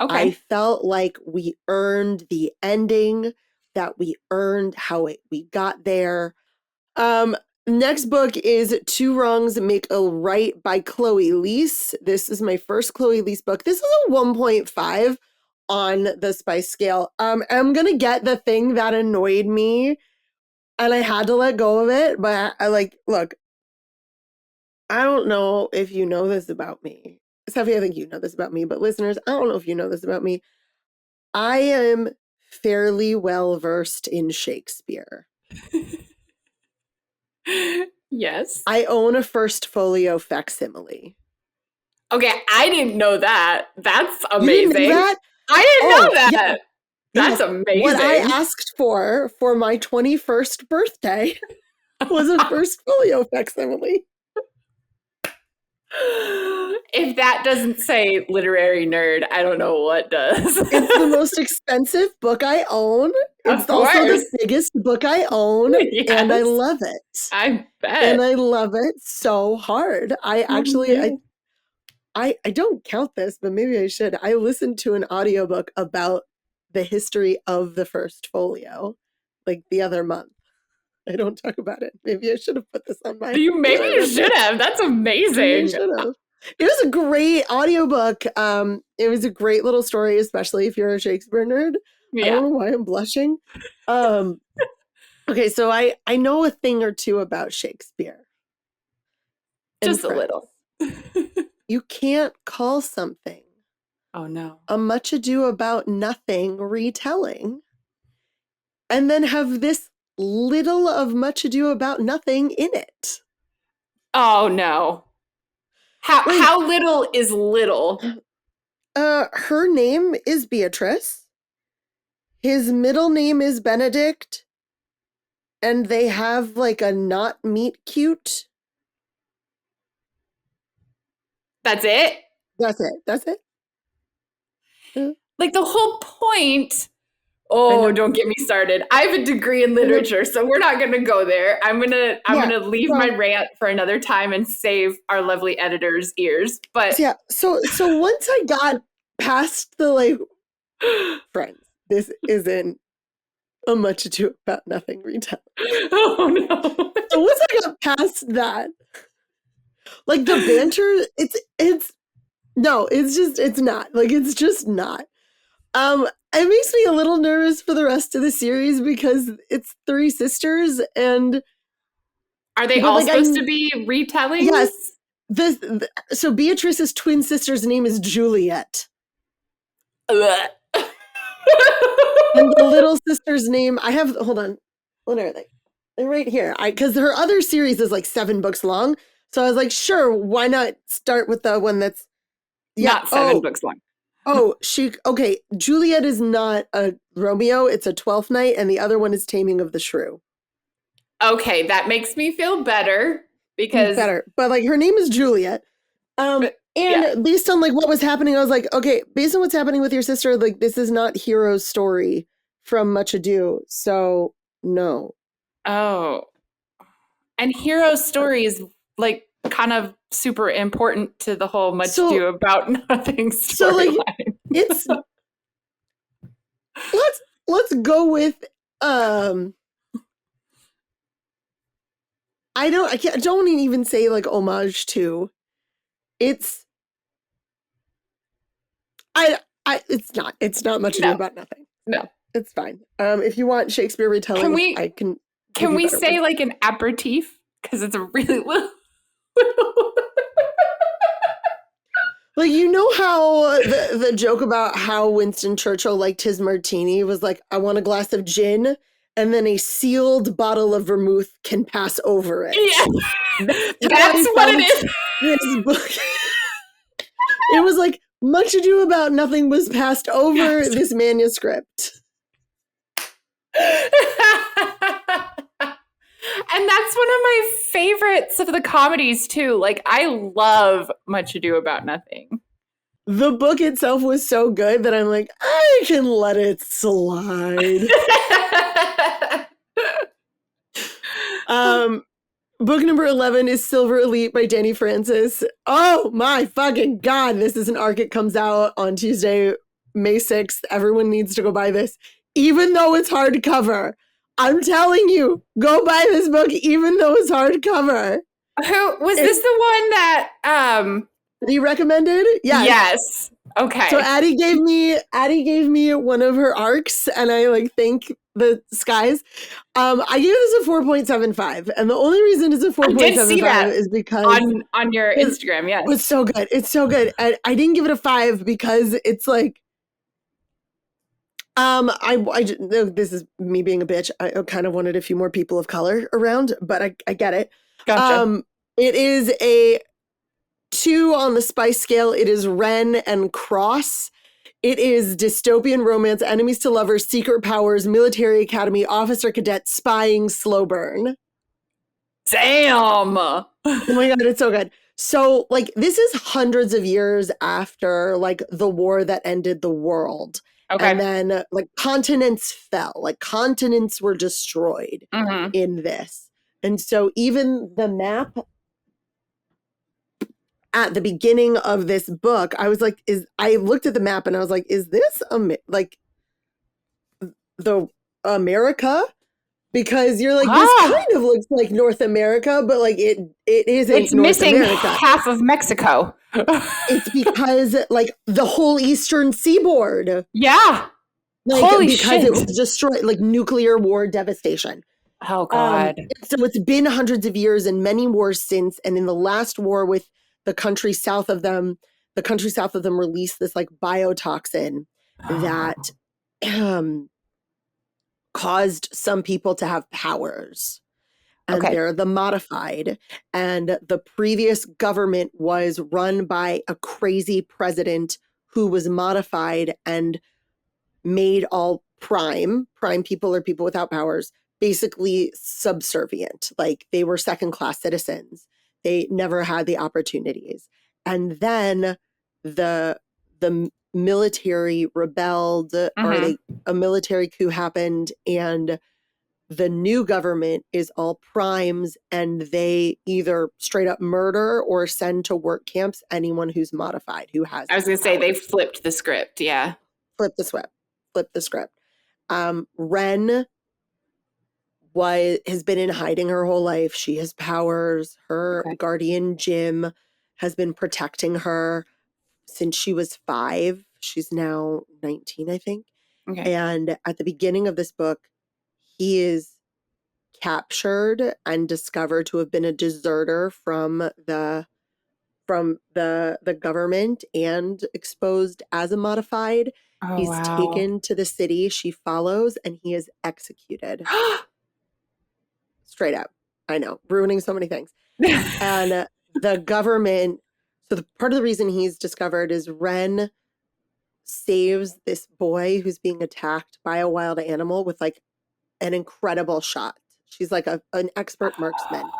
S1: Okay. I felt like we earned the ending, that we earned how we got there. Next book is Two Wrongs Make a Right by Chloe Leese. This is my first Chloe Leese book. This is a 1.5 on the spice scale. I'm going to get the thing that annoyed me and I had to let go of it. But I like, look, I don't know if you know this about me. Steffi, I think you know this about me, but listeners, I don't know if you know this about me. I am fairly well versed in Shakespeare.
S3: Yes.
S1: I own a first folio facsimile.
S3: Okay, I didn't know that. That's
S1: You
S3: amazing.
S1: didn't know that?
S3: I didn't
S1: Oh,
S3: know that.
S1: yeah.
S3: That's
S1: Yeah.
S3: amazing.
S1: What I asked for my 21st birthday was a first folio facsimile.
S3: If that doesn't say literary nerd, I don't know what does.
S1: It's the most expensive book I own. It's also the biggest book I own,
S3: Yes.
S1: and I love it.
S3: I bet.
S1: And I love it so hard. I actually, I don't count this, but maybe I should. I listened to an audiobook about the history of the first folio, like the other month. I don't talk about it. Maybe I should have put this on my.
S3: Maybe you should have. That's amazing.
S1: Should have. It was a great audiobook. It was a great little story, especially if you're a Shakespeare nerd.
S3: Yeah.
S1: I don't know why I'm blushing. Okay, so I know a thing or two about Shakespeare.
S3: Just a little.
S1: You can't call something
S3: Oh no.
S1: a Much Ado About Nothing retelling and then have this little of Much Ado About Nothing in it.
S3: Oh no. How little is little?
S1: Her name is Beatrice. His middle name is Benedict. And they have like a not meet cute.
S3: That's it?
S1: That's it.
S3: Like the whole point. Oh, don't get me started. I have a degree in literature, so we're not going to go there. I'm going to leave my rant for another time and save our lovely editor's ears. But
S1: yeah, so once I got past the like friends, this isn't a Much Ado About Nothing retelling.
S3: Oh no.
S1: So once I got past that, like the banter, it's just not. It makes me a little nervous for the rest of the series because it's three sisters and
S3: are they all supposed to be retellings?
S1: Yes. So Beatrice's twin sister's name is Juliet. And the little sister's name, hold on. What are they? They're right here. Because her other series is like 7 books long. So I was like, sure, why not start with the one that's
S3: not 7 books long.
S1: Juliet is not a Romeo, it's a Twelfth Night, and the other one is Taming of the Shrew.
S3: Okay, that makes me feel better because
S1: but like her name is Juliet. Based on like what was happening, I was like, okay, based on what's happening with your sister, like this is not Hero's story from Much Ado, so no.
S3: Oh, and Hero's story is like kind of super important to the whole Much Ado About Nothing storyline.
S1: So like it's let's go with I don't even say like homage to. It's not Much Ado About Nothing.
S3: No.
S1: It's fine. If you want Shakespeare retelling,
S3: can we say like an aperitif? Because it's a really little.
S1: Like, you know how the joke about how Winston Churchill liked his martini was like, I want a glass of gin, and then a sealed bottle of vermouth can pass over it.
S3: Yeah. That's what it is.
S1: This book. It was like, Much Ado About Nothing was passed over this manuscript.
S3: And that's one of my favorites of the comedies too. Like I love Much Ado About Nothing.
S1: The book itself was so good that I'm like, I can let it slide. Book number 11 is Silver Elite by Danny Francis. Oh my fucking God. This is an arc. It comes out on Tuesday, May 6th. Everyone needs to go buy this, even though it's hardcover. I'm telling you, go buy this book, even though it's hardcover.
S3: Who was this the one that
S1: you recommended?
S3: Yes. Okay.
S1: So Addie gave me one of her arcs, and I like thank the skies. I gave this a 4.75, and the only reason it's a 4.75 is because
S3: on your Instagram. Yes,
S1: it's so good. It's so good. And I didn't give it a 5 because it's like, this is me being a bitch. I kind of wanted a few more people of color around, but I get it.
S3: Gotcha.
S1: It is a 2 on the spice scale. It is Ren and Cross. It is dystopian romance, enemies to lovers, secret powers, military academy, officer cadet, spying, slow burn.
S3: Damn.
S1: Oh my God, it's so good. So like this is hundreds of years after like the war that ended the world.
S3: Okay.
S1: And then like continents fell, like continents were destroyed in this. And so even the map at the beginning of this book, I was like, I looked at the map and I was like, is this like the America? Because you're like, this kind of looks like North America, but like it isn't.
S3: It's
S1: North
S3: missing
S1: America.
S3: half of Mexico.
S1: It's because like the whole eastern seaboard.
S3: Yeah.
S1: Like,
S3: holy
S1: because
S3: shit.
S1: It was destroyed, like nuclear war devastation.
S3: Oh God.
S1: So it's been hundreds of years and many wars since. And in the last war with the country south of them released this like biotoxin that caused some people to have powers. And they're the modified. And the previous government was run by a crazy president who was modified and made all prime people or people without powers basically subservient. Like they were second-class citizens. They never had the opportunities. And then the military rebelled, or a military coup happened, and the new government is all primes, and they either straight up murder or send to work camps anyone who's modified, who has.
S3: I was going to say they flipped the script. Yeah.
S1: Flip the script. Ren has been in hiding her whole life. She has powers. Her guardian Jim has been protecting her since she was 5. She's now 19, I think. Okay. And at the beginning of this book, he is captured and discovered to have been a deserter from the government and exposed as a modified. He's taken to the city she follows, and he is executed. Straight up. I know, ruining so many things. And the government, so part of the reason he's discovered is Ren saves this boy who's being attacked by a wild animal with like an incredible shot. She's like an expert marksman.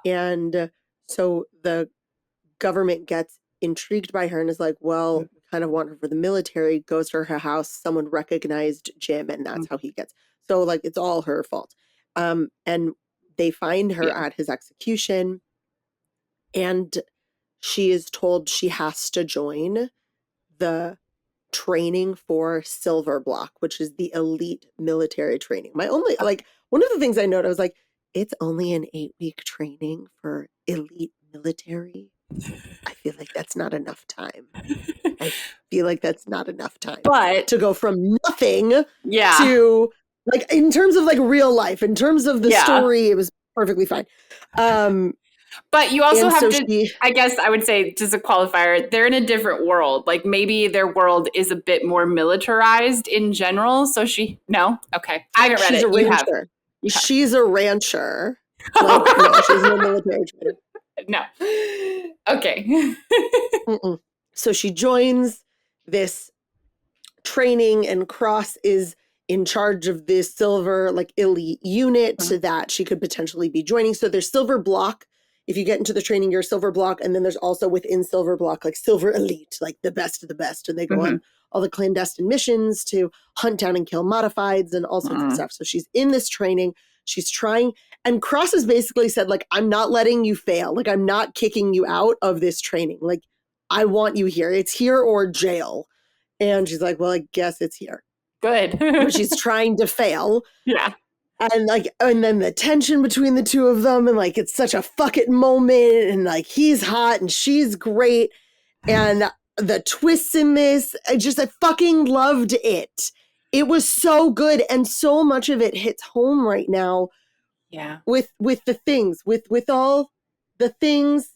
S1: And so the government gets intrigued by her and is like, well, we kind of want her for the military, goes to her house. Someone recognized Jim, and that's how he gets. So like, it's all her fault. And they find her at his execution, and she is told she has to join the training for Silver Block, which is the elite military training. One of the things I noted, I was like, it's only an 8-week training for elite military. I feel like that's not enough time. But to go from nothing to like, in terms of like real life, in terms of the story, it was perfectly fine.
S3: But you also have to, I guess I would say, just a qualifier, they're in a different world. Like maybe their world is a bit more militarized in general. So no? Okay. I haven't read it. You have.
S1: She's a rancher. Like, no, she's no military trainer.
S3: No. Okay.
S1: So she joins this training, and Cross is in charge of this silver like elite unit that she could potentially be joining. So there's Silver Block. If you get into the training, you're Silver Block. And then there's also within Silver Block, like Silver Elite, like the best of the best. And they go on all the clandestine missions to hunt down and kill modifieds and all sorts of stuff. So she's in this training. She's trying. And Cross has basically said, like, I'm not letting you fail. Like, I'm not kicking you out of this training. Like, I want you here. It's here or jail. And she's like, well, I guess it's here.
S3: Good.
S1: She's trying to fail.
S3: Yeah.
S1: And then the tension between the two of them, and like, it's such a fuck it moment, and like, he's hot and she's great. And the twists in this. I fucking loved it. It was so good, and so much of it hits home right now.
S3: Yeah.
S1: With the things, with all the things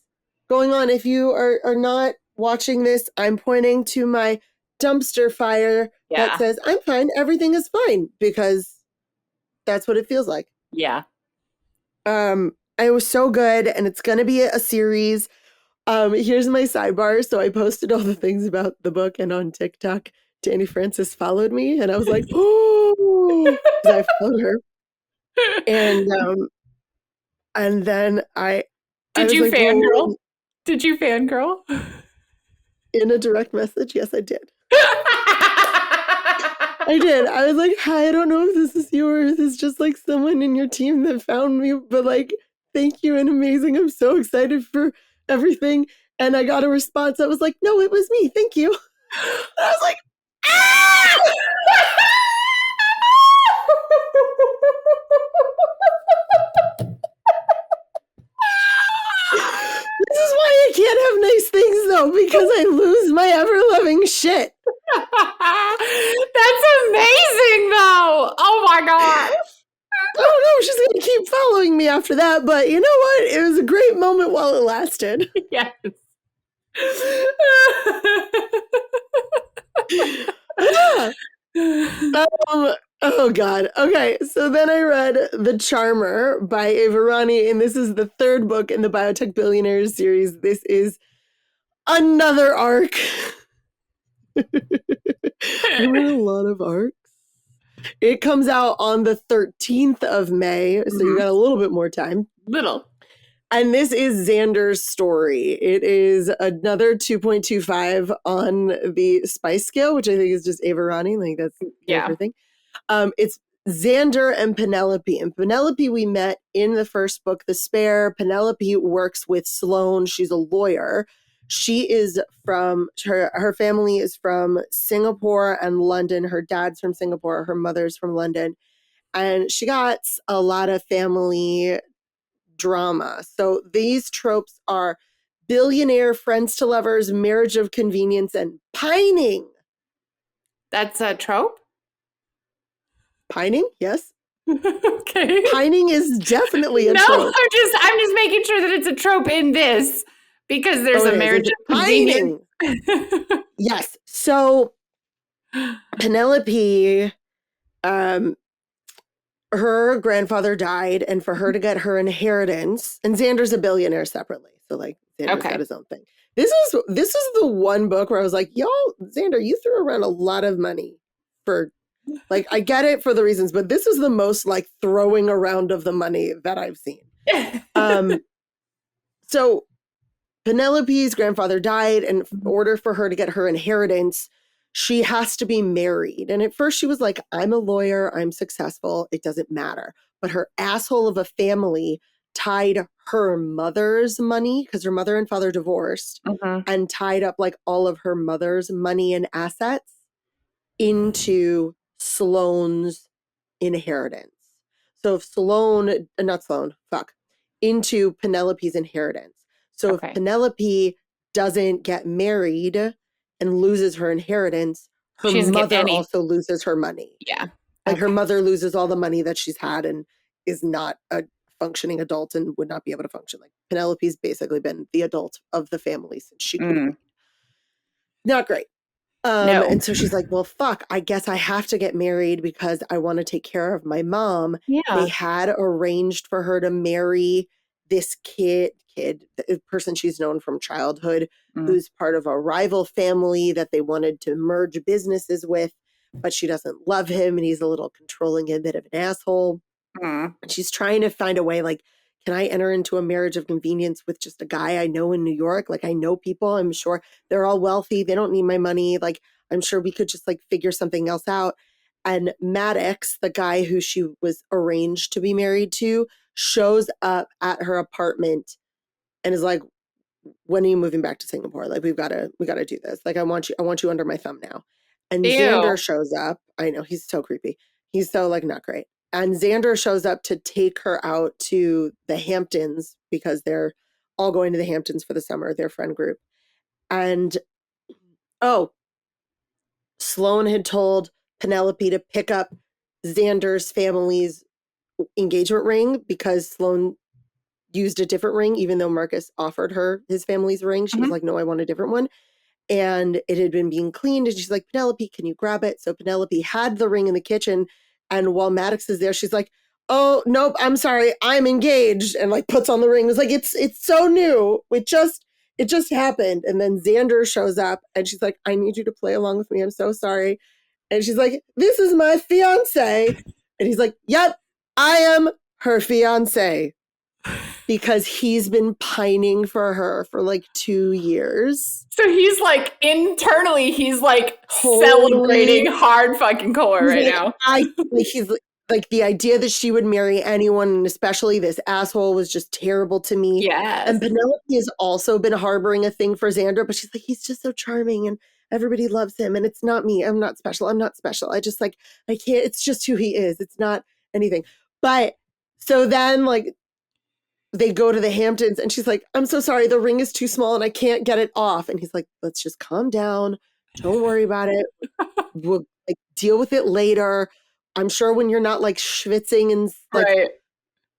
S1: going on. If you are not watching this, I'm pointing to my dumpster fire that says, I'm fine, everything is fine, because that's what it feels like.
S3: Yeah.
S1: It was so good, and it's gonna be a series. Here's my sidebar. So I posted all the things about the book, and on TikTok, Danny Francis followed me, and I was like, oh, because I followed her. And then I
S3: Did you fangirl? Did you fangirl?
S1: In a direct message? Yes, I did. I did. I was like, hi, I don't know if this is you or if this is just like someone in your team that found me, but like, thank you and amazing. I'm so excited for everything. And I got a response that was like, no, it was me. Thank you. And I was like, ah! This is why I can't have nice things, though, because I lose my ever-loving shit.
S3: That's amazing, though. Oh, my gosh.
S1: I don't know. She's going to keep following me after that, but you know what? It was a great moment while it lasted.
S3: Yes.
S1: Oh God. Okay, so then I read The Charmer by Ava Rani, and this is the third book in the Biotech Billionaires series. This is another arc. I read a lot of arcs. It comes out on the 13th of May, so you got a little bit more time.
S3: Little.
S1: And this is Xander's story. It is another 2.25 on the spice scale, which I think is just Ava Rani. Like, that's her thing. It's Xander and Penelope. And Penelope we met in the first book, The Spare. Penelope works with Sloane. She's a lawyer. She is from, her family is from Singapore and London. Her dad's from Singapore. Her mother's from London. And she got a lot of family drama. So these tropes are billionaire, friends to lovers, marriage of convenience, and pining.
S3: That's a trope?
S1: Pining, yes.
S3: Okay.
S1: Pining is definitely a trope.
S3: No, I'm just making sure that it's a trope in this, because there's a marriage of convenience.
S1: Yes. So Penelope, her grandfather died, and for her to get her inheritance, and Xander's a billionaire separately. So like Xander's got his own thing. This is the one book where I was like, y'all, Xander, you threw around a lot of money for, like, I get it for the reasons, but this is the most like throwing around of the money that I've seen. So Penelope's grandfather died, and in order for her to get her inheritance, she has to be married. And at first she was like, I'm a lawyer, I'm successful, it doesn't matter. But her asshole of a family tied her mother's money, because her mother and father divorced, and tied up like all of her mother's money and assets into Sloane's inheritance. So if into Penelope's inheritance. So if Penelope doesn't get married and loses her inheritance, her mother also loses her money.
S3: Yeah.
S1: Like her mother loses all the money that she's had and is not a functioning adult and would not be able to function. Like Penelope's basically been the adult of the family since she could. Not great.
S3: No.
S1: And so she's like, well, fuck, I guess I have to get married because I want to take care of my mom.
S3: Yeah.
S1: They had arranged for her to marry this kid, the person she's known from childhood, who's part of a rival family that they wanted to merge businesses with, but she doesn't love him and he's a little controlling and a bit of an asshole. And she's trying to find a way, like, can I enter into a marriage of convenience with just a guy I know in New York? Like, I know people, I'm sure they're all wealthy. They don't need my money. Like, I'm sure we could just like figure something else out. And Maddox, the guy who she was arranged to be married to, shows up at her apartment and is like, when are you moving back to Singapore? Like, we gotta do this. Like, I want you under my thumb now. And Xander shows up. I know, he's so creepy. He's so like not great. And Xander shows up to take her out to the Hamptons because they're all going to the Hamptons for the summer, their friend group. And Oh, Sloane had told Penelope to pick up Xander's family's engagement ring because Sloane used a different ring, even though Marcus offered her his family's ring. She was like, no, I want a different one. And it had been being cleaned. And she's like, Penelope, can you grab it? So Penelope had the ring in the kitchen. And while Maddox is there, she's like, oh, nope, I'm sorry, I'm engaged. And like puts on the ring. It's like, it's so new. It just happened. And then Xander shows up and she's like, I need you to play along with me. I'm so sorry. And she's like, this is my fiance. And he's like, yep, I am her fiance. Because he's been pining for her for like 2 years.
S3: So he's like, internally, he's like celebrating hard fucking core right now.
S1: He's like, the idea that she would marry anyone, and especially this asshole, was just terrible to me.
S3: Yes.
S1: And Penelope has also been harboring a thing for Xander, but she's like, he's just so charming and everybody loves him. And it's not me. I'm not special. I'm not special. I just like, I can't, it's just who he is. It's not anything. But so then like, they go to the Hamptons and she's like, I'm so sorry, the ring is too small and I can't get it off. And he's like, let's just calm down. Don't worry about it. We'll like deal with it later. I'm sure when you're not like schwitzing and like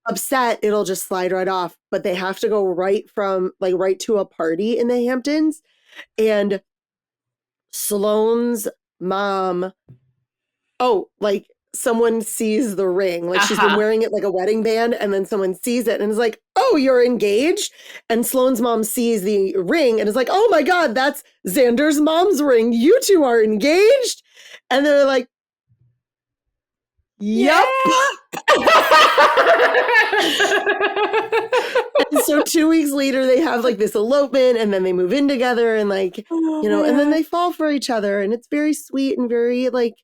S1: upset, it'll just slide right off. But they have to go right to a party in the Hamptons. And Sloane's mom, someone sees the ring, like she's been wearing it like a wedding band, and then someone sees it and is like, oh, you're engaged? And Sloane's mom sees the ring and is like, oh my God, that's Xander's mom's ring. You two are engaged? And they're like, yep. And so 2 weeks later, they have like this elopement and then they move in together and like, and then they fall for each other. And it's very sweet and very like,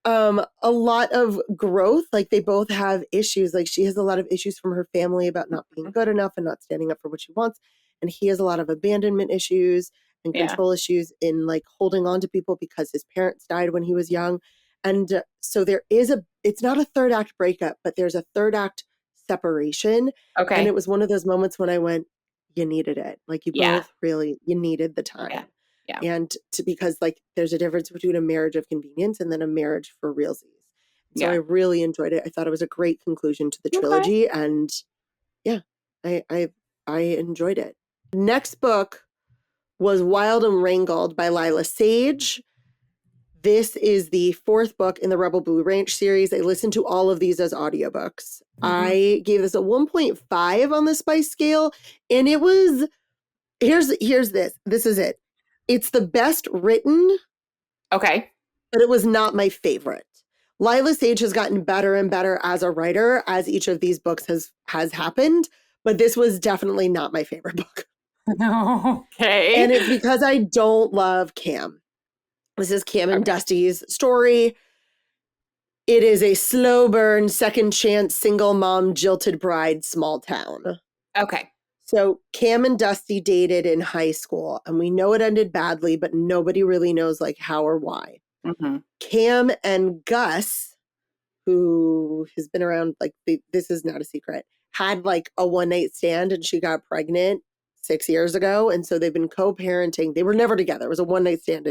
S1: a lot of growth. Like they both have issues. Like she has a lot of issues from her family about not being good enough and not standing up for what she wants. And he has a lot of abandonment issues and control issues in like holding on to people because his parents died when he was young. And so it's not a third act breakup, but there's a third act separation.
S3: Okay.
S1: And it was one of those moments when I went, you needed it. Like you both really, you needed the time.
S3: Yeah. Yeah.
S1: And because like there's a difference between a marriage of convenience and then a marriage for realsies. So I really enjoyed it. I thought it was a great conclusion to the trilogy. And I enjoyed it. Next book was Wild and Wrangled by Lila Sage. This is the 4th book in the Rebel Blue Ranch series. I listened to all of these as audiobooks. I gave this a 1.5 on the spice scale. And it was, here's this. This is it. It's the best written.
S3: Okay.
S1: But it was not my favorite. Lila Sage has gotten better and better as a writer as each of these books has happened. But this was definitely not my favorite book.
S3: Okay.
S1: And it's because I don't love Cam. This is Cam and Dusty's story. It is a slow burn, second chance, single mom, jilted bride, small town.
S3: Okay.
S1: So Cam and Dusty dated in high school, and we know it ended badly, but nobody really knows like how or why. Cam and Gus, who has been around, like this is not a secret, had like a one-night stand and she got pregnant 6 years ago. And so they've been co-parenting. They were never together. It was a one-night stand.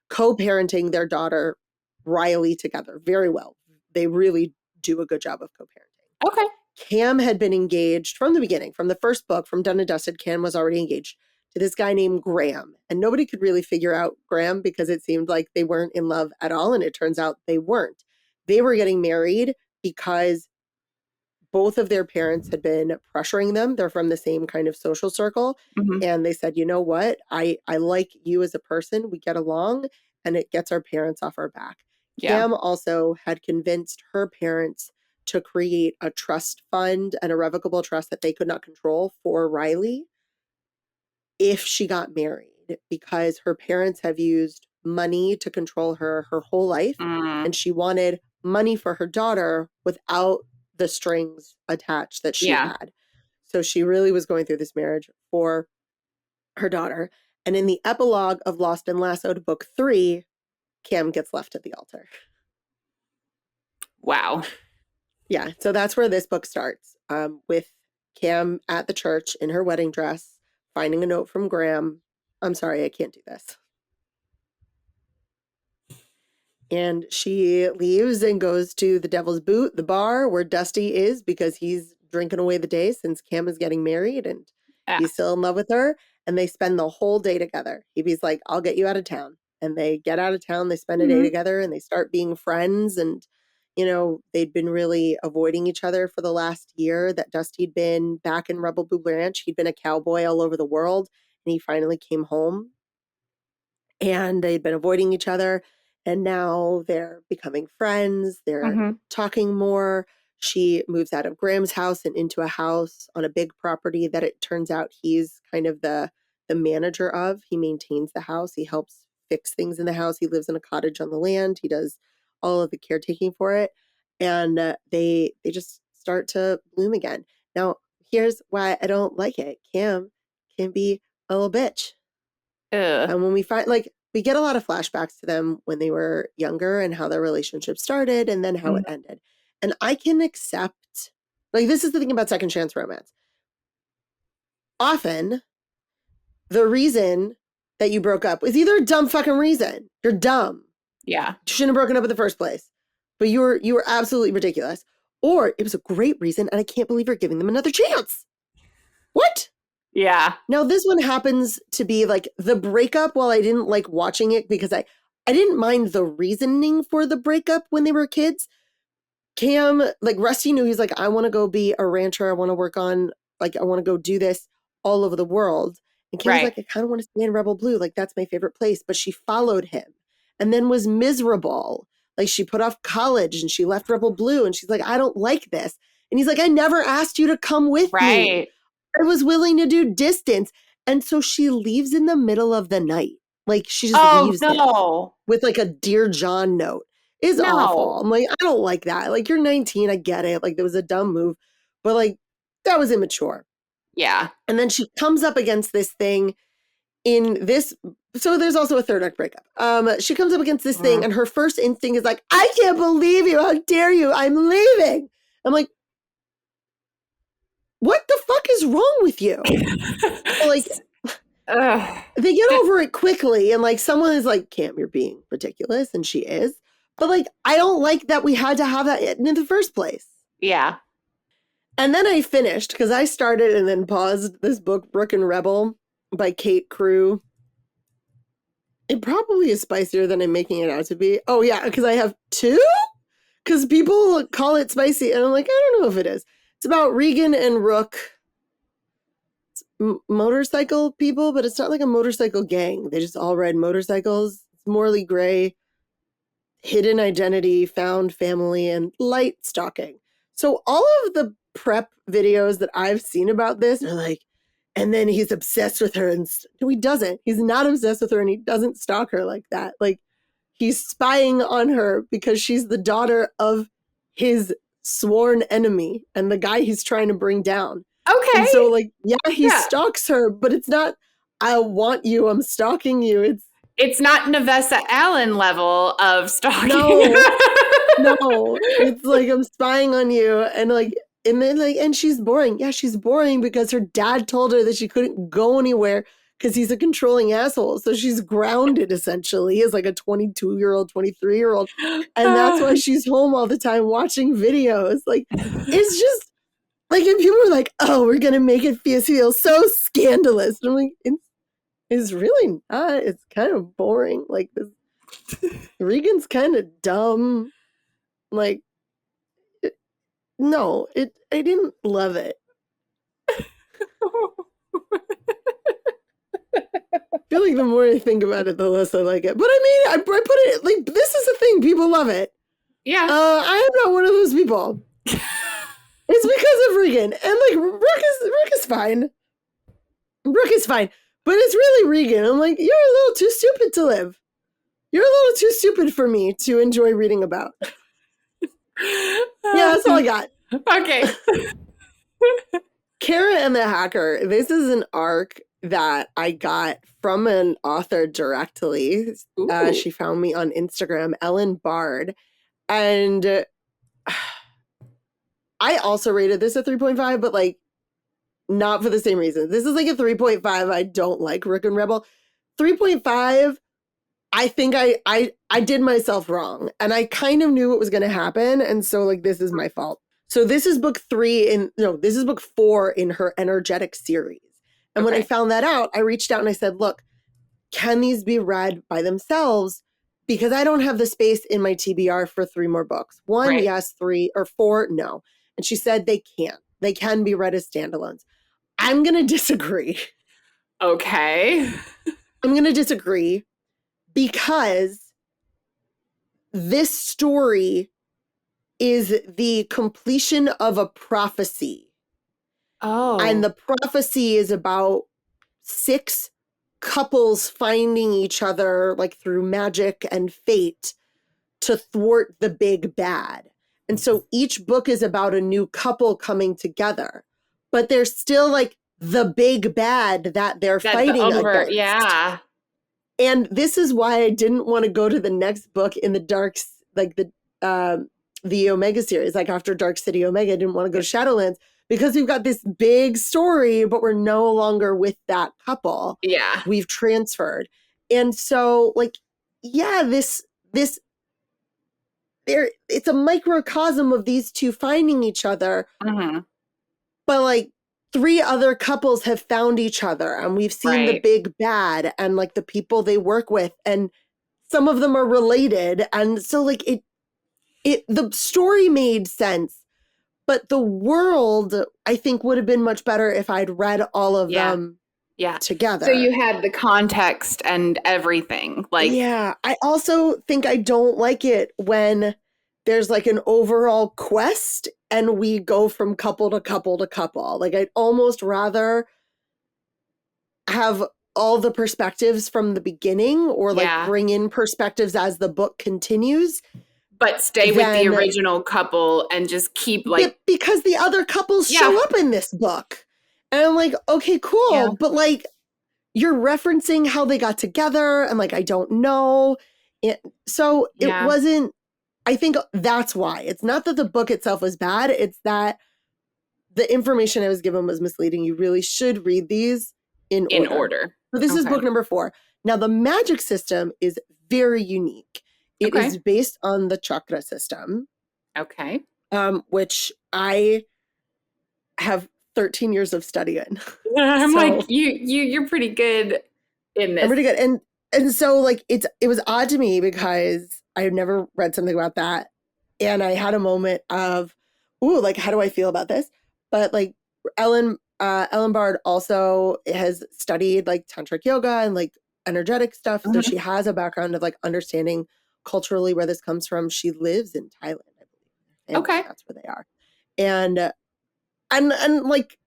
S1: Co-parenting their daughter, Riley, together very well. They really do a good job of co-parenting.
S3: Okay.
S1: Cam had been engaged from the beginning, from the first book, from Done and Dusted. Cam was already engaged to this guy named Graham. And nobody could really figure out Graham because it seemed like they weren't in love at all. And it turns out they weren't. They were getting married because both of their parents had been pressuring them. They're from the same kind of social circle. And they said, you know what? I like you as a person. We get along and it gets our parents off our back. Cam also had convinced her parents to create a trust fund, an irrevocable trust that they could not control for Riley if she got married, because her parents have used money to control her whole life. And she wanted money for her daughter without the strings attached that she had. So she really was going through this marriage for her daughter. And in the epilogue of Lost and Lassoed, book 3, Cam gets left at the altar.
S3: Wow.
S1: Yeah, so that's where this book starts, with Cam at the church in her wedding dress, finding a note from Graham. I'm sorry, I can't do this. And she leaves and goes to the Devil's Boot, the bar where Dusty is, because he's drinking away the day since Cam is getting married and he's still in love with her. And they spend the whole day together. He's like, I'll get you out of town. And they get out of town, they spend a day together, and they start being friends. And, you know, they'd been really avoiding each other for the last year that Dusty'd been back in Rebel Blue Ranch. He'd been a cowboy all over the world, and he finally came home. And they'd been avoiding each other. And now they're becoming friends. They're talking more. She moves out of Graham's house and into a house on a big property that it turns out he's kind of the manager of. He maintains the house. He helps fix things in the house. He lives in a cottage on the land. He does all of the caretaking for it. And they just start to bloom again. Now, here's why I don't like it. Cam can be a little bitch. And when we find, like, we get a lot of flashbacks to them when they were younger and how their relationship started and then how it ended. And I can accept, like, this is the thing about second chance romance. Often, the reason that you broke up is either a dumb fucking reason. You're dumb.
S3: Yeah.
S1: You shouldn't have broken up in the first place. But you were absolutely ridiculous. Or it was a great reason and I can't believe you're giving them another chance. What?
S3: Yeah.
S1: Now, this one happens to be like the breakup. While I didn't like watching it because I didn't mind the reasoning for the breakup when they were kids. Cam, like Rusty knew, he's like, I want to go be a rancher. I want to work on, like, I want to go do this all over the world. And Cam's like, I kind of want to stay in Rebel Blue. Like, that's my favorite place. But she followed him and then was miserable. Like, she put off college and she left Rebel Blue. And she's like, I don't like this. And he's like, I never asked you to come with me. I was willing to do distance. And so she leaves in the middle of the night. Like, she just leaves with like a Dear John note. It's awful. I'm like, I don't like that. Like, you're 19. I get it. Like, there was a dumb move. But like, that was immature.
S3: Yeah.
S1: And then she comes up against this thing in this. So there's also a third act breakup. She comes up against this thing and her first instinct is like, I can't believe you. How dare you? I'm leaving. I'm like, what the fuck is wrong with you? Like, they get over it quickly. And like, someone is like, Cam, you're being ridiculous. And she is. But like, I don't like that we had to have that in the first place.
S3: Yeah.
S1: And then I finished because I started and then paused this book, Brook and Rebel by Kate Crew. It probably is spicier than I'm making it out to be. Oh yeah, because I have two? Because people call it spicy. And I'm like, I don't know if it is. It's about Regan and Rook. It's motorcycle people, but it's not like a motorcycle gang. They just all ride motorcycles. It's morally gray, hidden identity, found family, and light stalking. So all of the prep videos that I've seen about this are like, and then he's obsessed with her. And no, he doesn't. He's not obsessed with her and he doesn't stalk her like that. Like, he's spying on her because she's the daughter of his sworn enemy and the guy he's trying to bring down.
S3: Okay.
S1: And so like, he stalks her, but it's not, I want you, I'm stalking you.
S3: It's not Navessa Allen level of stalking.
S1: No, it's like, I'm spying on you. And like, and then like, and she's boring. Yeah, she's boring because her dad told her that she couldn't go anywhere because he's a controlling asshole. So she's grounded essentially as like a 22-year-old, 23-year-old. And that's why she's home all the time watching videos. Like, it's just like, and people are like, oh, we're going to make it feel so scandalous. And I'm like, it's really not. It's kind of boring. Like, this Regan's kind of dumb. Like, no, I didn't love it. I feel like the more I think about it, the less I like it. But I mean, I put it like, this is a thing. People love it.
S3: Yeah.
S1: I am not one of those people. It's because of Regan. And like, Rook is fine. Rook is fine. But it's really Regan. I'm like, you're a little too stupid to live. You're a little too stupid for me to enjoy reading about. Yeah, that's all I got.
S3: Okay.
S1: Kara and the Hacker. This is an arc that I got from an author directly. She found me on Instagram, Ellen Bard. And I also rated this a 3.5, but like, not for the same reason. This is like a 3.5. I don't like Rook and Rebel. 3.5 I think I did myself wrong, and I kind of knew what was going to happen, and so like this is my fault. So this is book 4 in her energetic series. And when I found that out, I reached out and I said, look, can these be read by themselves? Because I don't have the space in my TBR for 3 more books. 1, yes, 3, or 4, no. And she said they can't. They can be read as standalones. I'm going to disagree.
S3: Okay.
S1: I'm going to disagree because this story is the completion of a prophecy.
S3: Oh.
S1: And the prophecy is about 6 couples finding each other like through magic and fate to thwart the big bad. And so each book is about a new couple coming together, but there's still like the big bad that they're fighting against.
S3: Yeah.
S1: And this is why I didn't want to go to the next book in the Dark, like the Omega series, like after Dark City Omega. I didn't want to go to Shadowlands because we've got this big story, but we're no longer with that couple.
S3: Yeah.
S1: We've transferred. And so like, yeah, it's a microcosm of these two finding each other.
S3: Mm-hmm.
S1: But like 3 other couples have found each other, and we've seen the big bad and like the people they work with, and some of them are related. And so like the story made sense, but the world I think would have been much better if I'd read all of them together.
S3: So you had the context and everything. Like,
S1: yeah, I also think I don't like it when there's like an overall quest and we go from couple to couple to couple. Like I'd almost rather have all the perspectives from the beginning, or like bring in perspectives as the book continues.
S3: But stay with the original couple and just keep like...
S1: Because the other couples show up in this book. And I'm like, okay, cool. Yeah. But like, you're referencing how they got together, and like, I don't know. It wasn't... I think that's why. It's not that the book itself was bad. It's that the information I was given was misleading. You really should read these in order. So this is book number 4. Now, the magic system is very unique. It is based on the chakra system.
S3: Okay.
S1: Which I have 13 years of study in.
S3: I'm like, you're pretty good in this.
S1: I'm pretty good. And so like it was odd to me because I had never read something about that. And I had a moment of, ooh, like, how do I feel about this? But like Ellen Bard also has studied like tantric yoga and like energetic stuff. Mm-hmm. So she has a background of like understanding culturally where this comes from. She lives in Thailand, I believe. Okay. That's where they are. And like,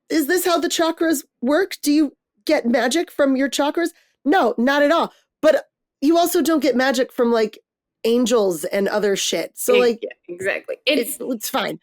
S1: is this how the chakras work? Do you get magic from your chakras? No, not at all. But you also don't get magic from like angels and other shit. So like,
S3: exactly.
S1: It's fine.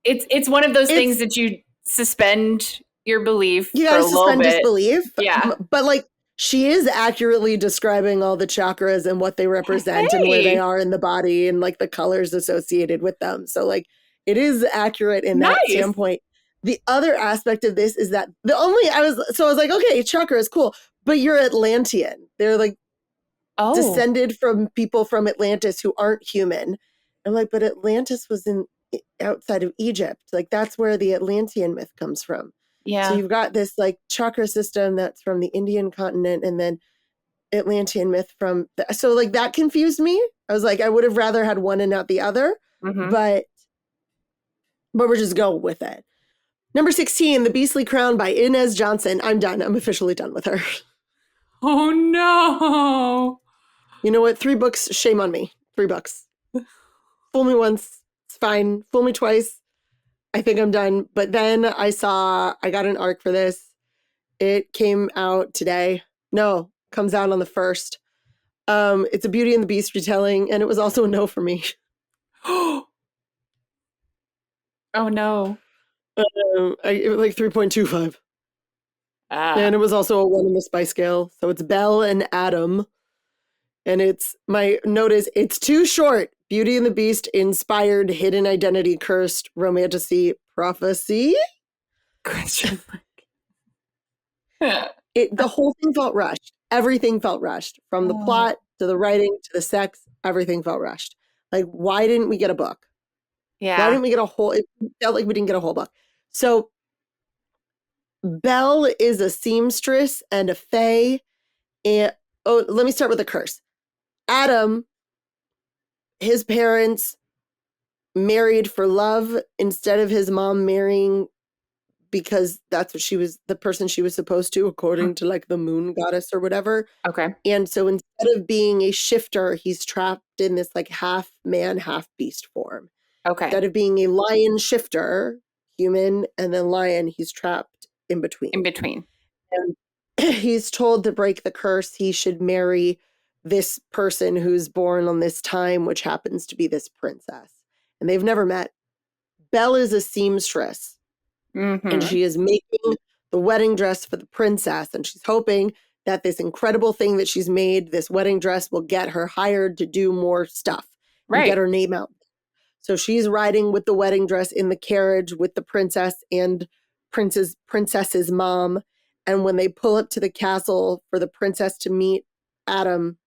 S3: It's one of those things that you suspend your belief.
S1: You gotta suspend disbelief.
S3: Yeah.
S1: But like, she is accurately describing all the chakras and what they represent and where they are in the body and like the colors associated with them. So like, it is accurate in that standpoint. The other aspect of this is that I was like, okay, chakra is cool, but you're Atlantean. They're like descended from people from Atlantis who aren't human. I'm like, but Atlantis was outside of Egypt. Like that's where the Atlantean myth comes from. Yeah. So you've got this like chakra system that's from the Indian continent, and then Atlantean myth from so like that confused me. I was like, I would have rather had one and not the other, but we're just going with it. Number 16, The Beastly Crown by Inez Johnson. I'm done. I'm officially done with her.
S3: Oh no.
S1: You know what? 3 books, shame on me. 3 books. Fool me once, it's fine. Fool me twice, I think I'm done. But then I got an ARC for this. It came out today. No, comes out on the 1st. It's a Beauty and the Beast retelling, and it was also a no for me.
S3: Oh no.
S1: It was like 3.25. And it was also a 1 in the spice scale. So it's Belle and Adam. And my note is, it's too short. Beauty and the Beast inspired hidden identity cursed romantasy prophecy?
S3: Question mark.
S1: The whole thing felt rushed. Everything felt rushed. From the plot to the writing, to the sex, everything felt rushed. Like, why didn't we get a book?
S3: Yeah.
S1: Why didn't we get a whole, it felt like we didn't get a whole book. So Belle is a seamstress and a fae. And let me start with the curse. Adam, his parents married for love instead of his mom marrying because that's what she was, the person she was supposed to, according to like the moon goddess or whatever.
S3: Okay.
S1: And so instead of being a shifter, he's trapped in this like half man, half beast form.
S3: Okay.
S1: Instead of being a lion shifter, human, and then lion, he's trapped in between.
S3: In between.
S1: And he's told to break the curse. He should marry this person who's born on this time, which happens to be this princess. And they've never met. Belle is a seamstress. And she is making the wedding dress for the princess. And she's hoping that this incredible thing that she's made, this wedding dress, will get her hired to do more stuff. And get her name out. So she's riding with the wedding dress in the carriage with the princess and princess's mom. And when they pull up to the castle for the princess to meet Adam,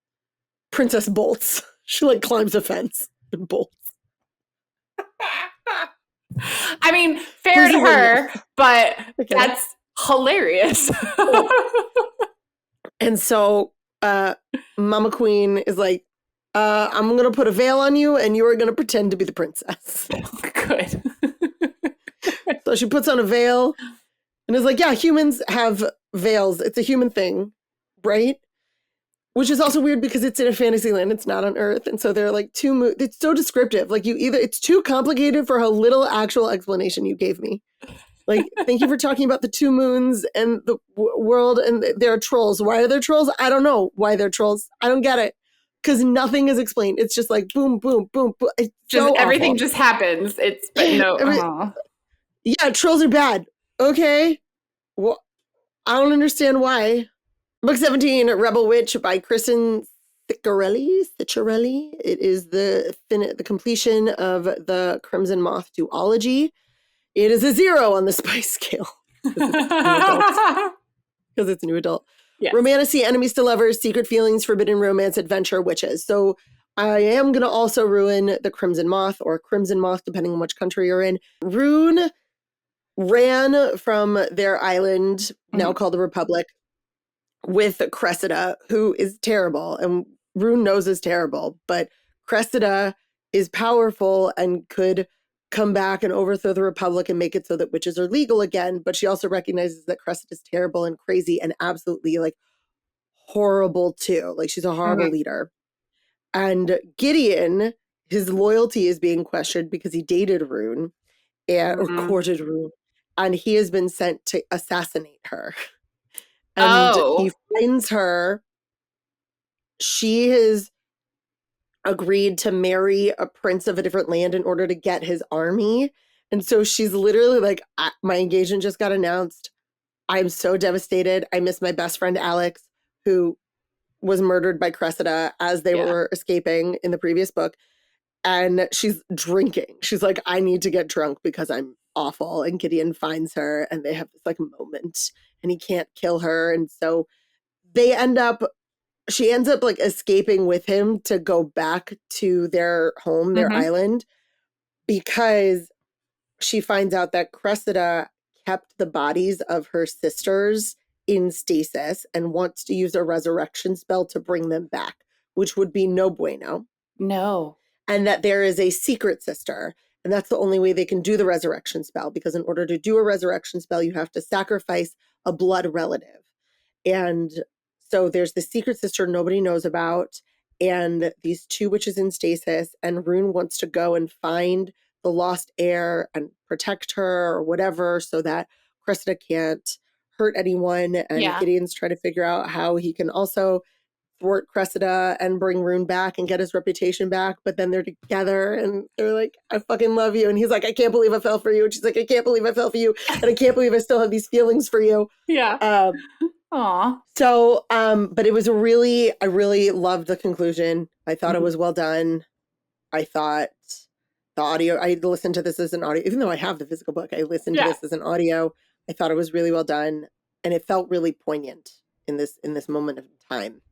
S1: princess bolts. She like climbs a fence and bolts.
S3: I mean, fair to her, but that's hilarious.
S1: And so Mama Queen is like, I'm going to put a veil on you and you are going to pretend to be the princess.
S3: Good.
S1: So she puts on a veil and is like, yeah, humans have veils. It's a human thing, right? Which is also weird because it's in a fantasy land. It's not on Earth. And so they're like it's so descriptive. Like it's too complicated for how little actual explanation you gave me. Like, thank you for talking about the 2 moons and the world and there are trolls. Why are there trolls? I don't know why they're trolls. I don't get it. Because nothing is explained. It's just like boom, boom, boom, boom. It's
S3: just
S1: so
S3: everything
S1: awful.
S3: just happens. It's but no.
S1: Yeah, trolls are bad. Okay. Well, I don't understand why. Book 17, Rebel Witch by Kristen Ciccarelli. It is the completion of the Crimson Moth duology. It is a 0 on the spice scale. Because it's new adult. Yes. Romantasy, enemies to lovers, secret feelings, forbidden romance, adventure, witches. So I am going to also ruin the Crimson Moth or Crimson Moth, depending on which country you're in. Rune ran from their island, now called the Republic, with Cressida, who is terrible. And Rune knows is terrible, but Cressida is powerful and could come back and overthrow the Republic and make it so that witches are legal again. But she also recognizes that Cressida is terrible and crazy and absolutely like horrible too. Like she's a horrible leader. And Gideon, his loyalty is being questioned because he dated Rune or courted Rune. And he has been sent to assassinate her. And he finds her. She has agreed to marry a prince of a different land in order to get his army. And so she's literally like, my engagement just got announced. I'm so devastated. I miss my best friend, Alex, who was murdered by Cressida as they were escaping in the previous book. And she's drinking. She's like, I need to get drunk because I'm awful. And Gideon finds her and they have this like moment and he can't kill her. And so she ends up like escaping with him to go back to their home, their island, because she finds out that Cressida kept the bodies of her sisters in stasis and wants to use a resurrection spell to bring them back, which would be no bueno.
S3: No.
S1: And that there is a secret sister. And that's the only way they can do the resurrection spell, because in order to do a resurrection spell, you have to sacrifice a blood relative. And so there's the secret sister nobody knows about, and these 2 witches in stasis, and Rune wants to go and find the lost heir and protect her or whatever so that Cressida can't hurt anyone. And Gideon's trying to figure out how he can also thwart Cressida and bring Rune back and get his reputation back. But then they're together and they're like, I fucking love you. And he's like, I can't believe I fell for you. And she's like, I can't believe I fell for you. And I can't believe I still have these feelings for you.
S3: Yeah. Aw.
S1: So, but it was I really loved the conclusion. I thought it was well done. I thought the audio, I listened to this as an audio, even though I have the physical book, I listened to this as an audio. I thought it was really well done. And it felt really poignant in this moment of time.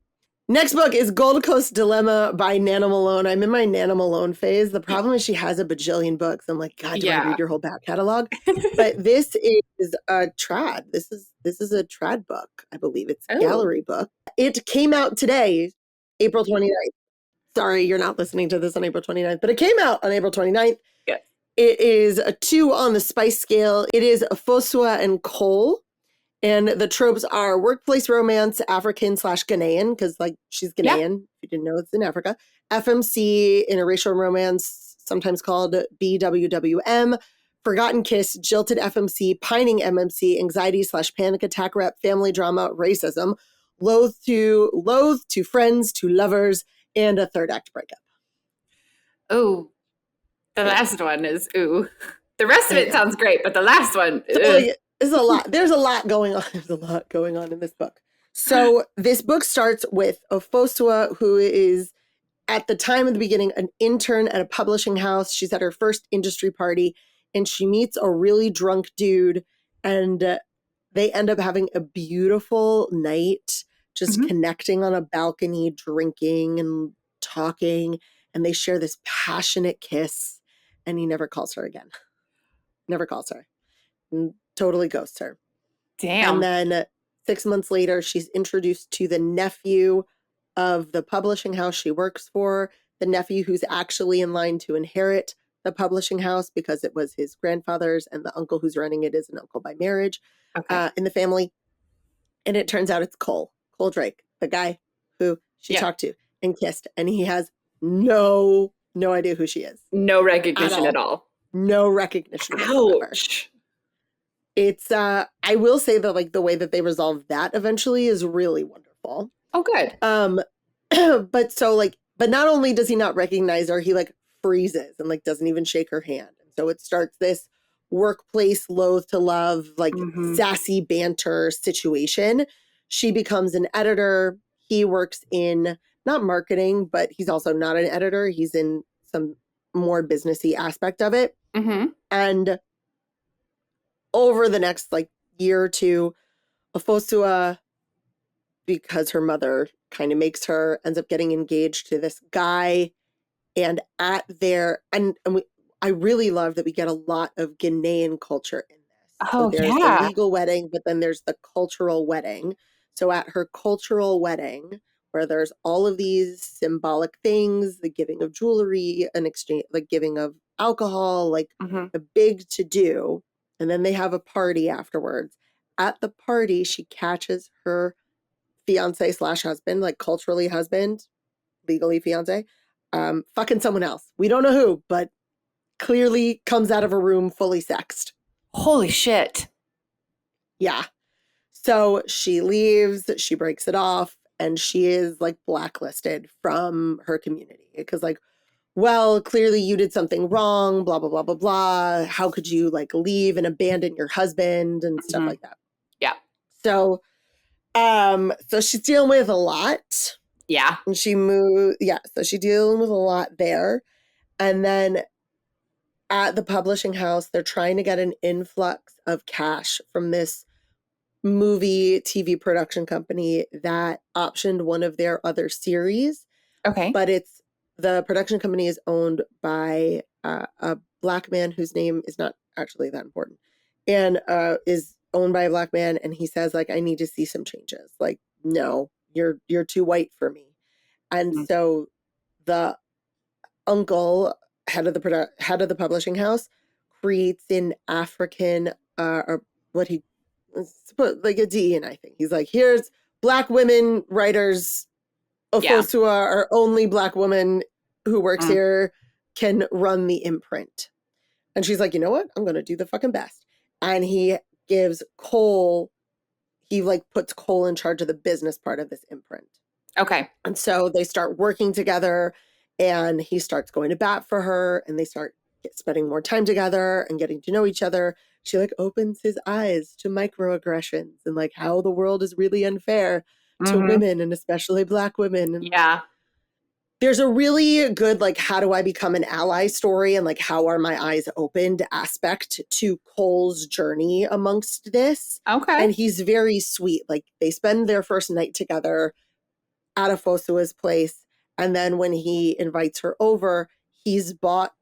S1: Next book is Gold Coast Dilemma by Nana Malone. I'm in my Nana Malone phase. The problem is she has a bajillion books. I'm like, God, do I read your whole back catalog? But this is a trad. This is a trad book, I believe. It's a gallery book. It came out today, April 29th. Sorry, you're not listening to this on April 29th, but it came out on April 29th.
S3: Yes.
S1: It is a 2 on the spice scale. It is Afosua and Cole. And the tropes are workplace romance, African/Ghanaian, because like she's Ghanaian. If you didn't know, it's in Africa. FMC, interracial romance, sometimes called BWWM. Forgotten kiss, jilted FMC, pining MMC, anxiety/panic attack rep, family drama, racism, loathe to friends, to lovers, and a third act breakup.
S3: Oh, the last one is ooh. The rest of it sounds great, but the last one
S1: is a lot. There's a lot going on. There's a lot going on in this book. So this book starts with Afosua, who is at the time of the beginning an intern at a publishing house. She's at her first industry party, and she meets a really drunk dude, and they end up having a beautiful night, just connecting on a balcony, drinking and talking, and they share this passionate kiss, and he never calls her again. Never calls her. And totally ghosts her.
S3: Damn.
S1: And then 6 months later, she's introduced to the nephew of the publishing house she works for, the nephew who's actually in line to inherit the publishing house because it was his grandfather's, and the uncle who's running it is an uncle by marriage in the family. And it turns out it's Cole Drake, the guy who she talked to and kissed, and he has no idea who she is.
S3: No recognition at all.
S1: No recognition whatsoever.
S3: Ouch.
S1: It's I will say that like the way that they resolve that eventually is really wonderful.
S3: Oh, good.
S1: But not only does he not recognize her, he like freezes and like doesn't even shake her hand. And so it starts this workplace loathe to love, like sassy banter situation. She becomes an editor. He works in not marketing, but he's also not an editor. He's in some more businessy aspect of it. And over the next like year or two, Afosua, because her mother kind of makes her, ends up getting engaged to this guy. And at their, I really love that we get a lot of Ghanaian culture in this.
S3: Oh,
S1: so there's the legal wedding, but then there's the cultural wedding. So at her cultural wedding, where there's all of these symbolic things, the giving of jewelry, an exchange, like giving of alcohol, like a big to do. And then they have a party afterwards. At the party, she catches her fiance/husband, like culturally husband, legally fiance, fucking someone else. We don't know who, but clearly comes out of a room fully sexed.
S3: Holy shit.
S1: Yeah. So she leaves, she breaks it off, and she is like blacklisted from her community because like, well, clearly you did something wrong, blah, blah, blah, blah, blah. How could you like leave and abandon your husband and stuff like that?
S3: Yeah.
S1: So, so she's dealing with a lot.
S3: Yeah.
S1: And she moved. Yeah. So she's dealing with a lot there. And then at the publishing house, they're trying to get an influx of cash from this movie TV production company that optioned one of their other series.
S3: Okay.
S1: But the production company is owned by a Black man whose name is not actually that important, and is owned by a Black man. And he says, like, I need to see some changes. Like, no, you're too white for me. And so the uncle, head of the publishing house, creates an African or what he like a dean, I think. He's like, here's Black women writers. Afosua, our only Black woman who works here, can run the imprint. And she's like, you know what? I'm going to do the fucking best. And he gives Cole, he like puts Cole in charge of the business part of this imprint.
S3: Okay.
S1: And so they start working together, and he starts going to bat for her, and they start spending more time together and getting to know each other. She like opens his eyes to microaggressions and like how the world is really unfair to women, and especially Black women.
S3: Yeah.
S1: There's a really good, like, how do I become an ally story, and like, how are my eyes opened aspect to Cole's journey amongst this.
S3: Okay.
S1: And he's very sweet. Like, they spend their first night together at Afosua's place. And then when he invites her over, he's bought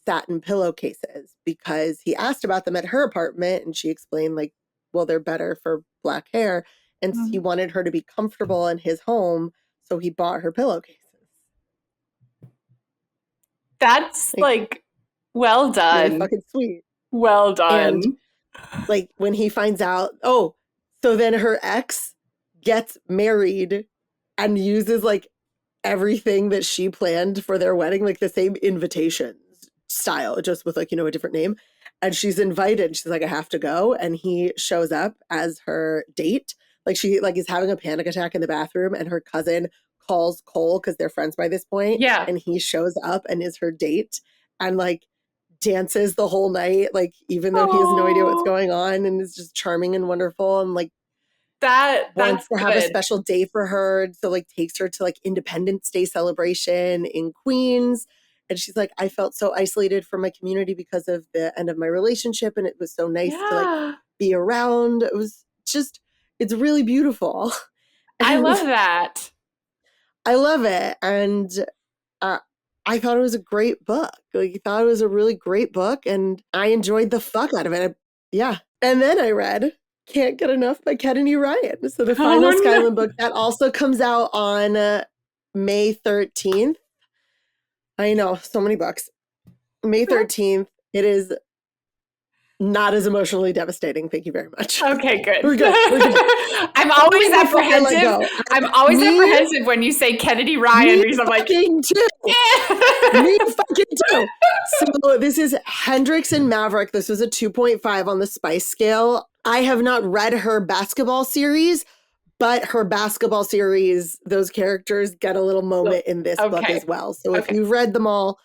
S1: satin pillowcases because he asked about them at her apartment and she explained like, well, they're better for black hair. And he wanted her to be comfortable in his home. So he bought her pillowcases.
S4: That's like well done.
S1: Really fucking sweet.
S4: Well done.
S1: And like when he finds out, oh, so then her ex gets married and uses like everything that she planned for their wedding, like the same invitations style, just with like, a different name. And she's invited. She's like, I have to go. And he shows up as her date. Like she like is having a panic attack in the bathroom and her cousin calls Cole because they're friends by this point.
S4: Yeah.
S1: And he shows up and is her date and like dances the whole night, like even though he has no idea what's going on, and is just charming and wonderful and like wants to have a special day for her. So like takes her to like Independence Day celebration in Queens. And she's like, I felt so isolated from my community because of the end of my relationship. And it was so nice to like be around. It was just, it's really beautiful.
S4: I love that.
S1: I love it. And I thought it was a great book. Like, I thought it was a really great book and I enjoyed the fuck out of it. Yeah. And then I read Can't Get Enough by Kennedy Ryan. So the final Skyland book that also comes out on May 13th. I know, so many books. May 13th. It is not as emotionally devastating. Thank you very much.
S4: Okay, good.
S1: We're good.
S4: I'm always apprehensive. I'm always apprehensive when you say Kennedy Ryan because I'm like,
S1: fucking too. Me fucking too. So this is Hendrix and Maverick. This was a 2.5 on the Spice scale. I have not read her basketball series, but her basketball series, those characters get a little moment in this book as well. So if you've read them all,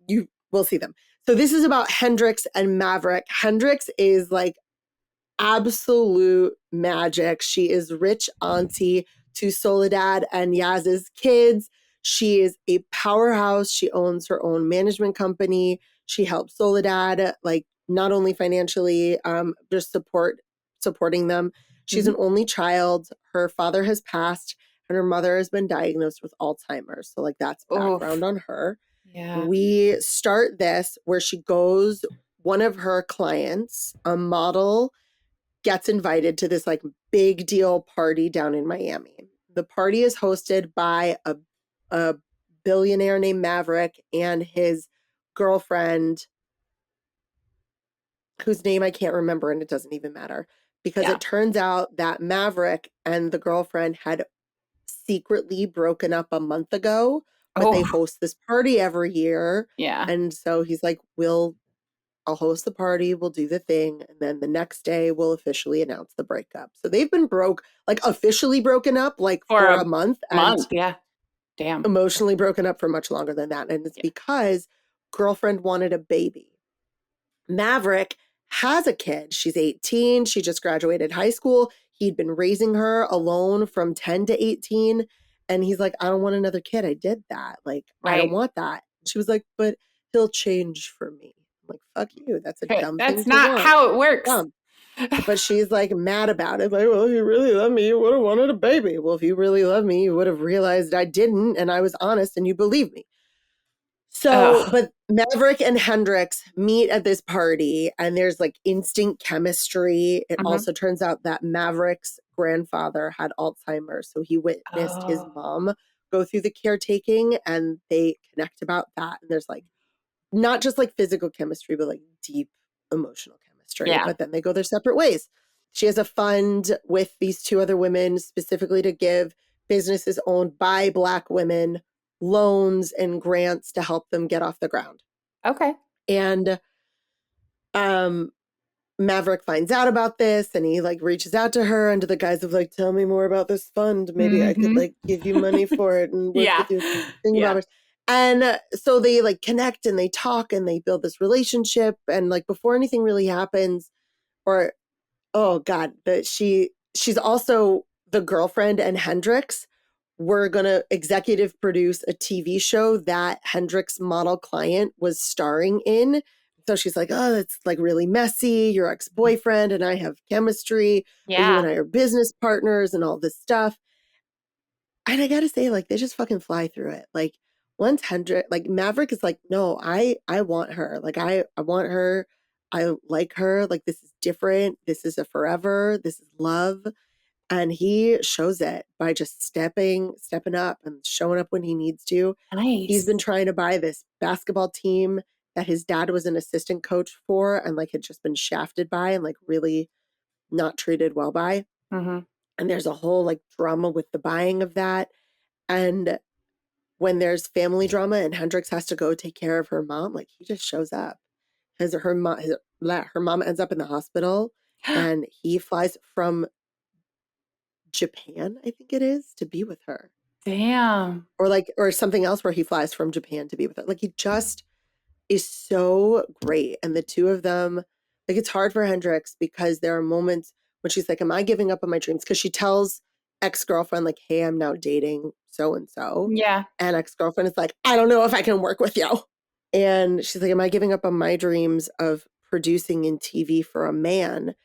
S1: you will see them. So this is about Hendrix and Maverick. Hendrix is like absolute magic. She is rich auntie to Soledad and Yaz's kids. She is a powerhouse. She owns her own management company. She helps Soledad, like not only financially, just supporting them. She's an only child. Her father has passed and her mother has been diagnosed with Alzheimer's. So like that's background on her.
S4: Yeah.
S1: We start this where she goes, one of her clients, a model, gets invited to this like big deal party down in Miami. The party is hosted by a billionaire named Maverick and his girlfriend, whose name I can't remember, and it doesn't even matter because it turns out that Maverick and the girlfriend had secretly broken up a month ago. But they host this party every year.
S4: Yeah.
S1: And so he's like, I'll host the party. We'll do the thing. And then the next day we'll officially announce the breakup. So they've been officially broken up like for a month.
S4: Yeah. Damn.
S1: Emotionally broken up for much longer than that. And it's because girlfriend wanted a baby. Maverick has a kid. She's 18. She just graduated high school. He'd been raising her alone from 10 to 18. And he's like, I don't want another kid. I did that. Like, I don't want that. She was like, but he'll change for me. I'm like, fuck you. That's a dumb thing.
S4: That's not how it works.
S1: But she's like mad about it. Like, well, if you really love me, you would have wanted a baby. Well, if you really love me, you would have realized I didn't. And I was honest and you believe me. So, but Maverick and Hendrix meet at this party and there's like instant chemistry. It also turns out that Maverick's grandfather had Alzheimer's. So he witnessed his mom go through the caretaking and they connect about that. And there's like, not just like physical chemistry, but like deep emotional chemistry.
S4: Yeah.
S1: But then they go their separate ways. She has a fund with these two other women specifically to give businesses owned by Black women loans and grants to help them get off the ground.
S3: Okay.
S1: And Maverick finds out about this and he like reaches out to her and to the guys of like, tell me more about this fund. Maybe I could like give you money for it and work with you. Think about it. And so they like connect and they talk and they build this relationship. And like before anything really happens, or oh God, she's also the girlfriend and Hendrix. We're going to executive produce a TV show that Hendrix model client was starring in. So she's like, oh, it's like really messy. Your ex-boyfriend and I have chemistry.
S4: Yeah.
S1: You and I are business partners and all this stuff. And I gotta say, like, they just fucking fly through it. Like, once Hendrik, like, Maverick is like, no, I want her. Like, I want her. I like her. Like, this is different. This is a forever. This is love. And he shows it by just stepping up and showing up when he needs to.
S3: Nice.
S1: He's been trying to buy this basketball team that his dad was an assistant coach for and like had just been shafted by and like really not treated well by.
S3: Mm-hmm.
S1: And there's a whole like drama with the buying of that. And when there's family drama and Hendrix has to go take care of her mom, like he just shows up because her mom ends up in the hospital and he flies from Japan, I think it is, to be with her.
S3: Damn.
S1: Or something else where he flies from Japan to be with her. Like he just is so great. And the two of them, like it's hard for Hendrix because there are moments when she's like, am I giving up on my dreams? Because she tells ex-girlfriend like, hey, I'm now dating so-and-so.
S3: Yeah.
S1: And ex-girlfriend is like, I don't know if I can work with you. And she's like, am I giving up on my dreams of producing in TV for a man?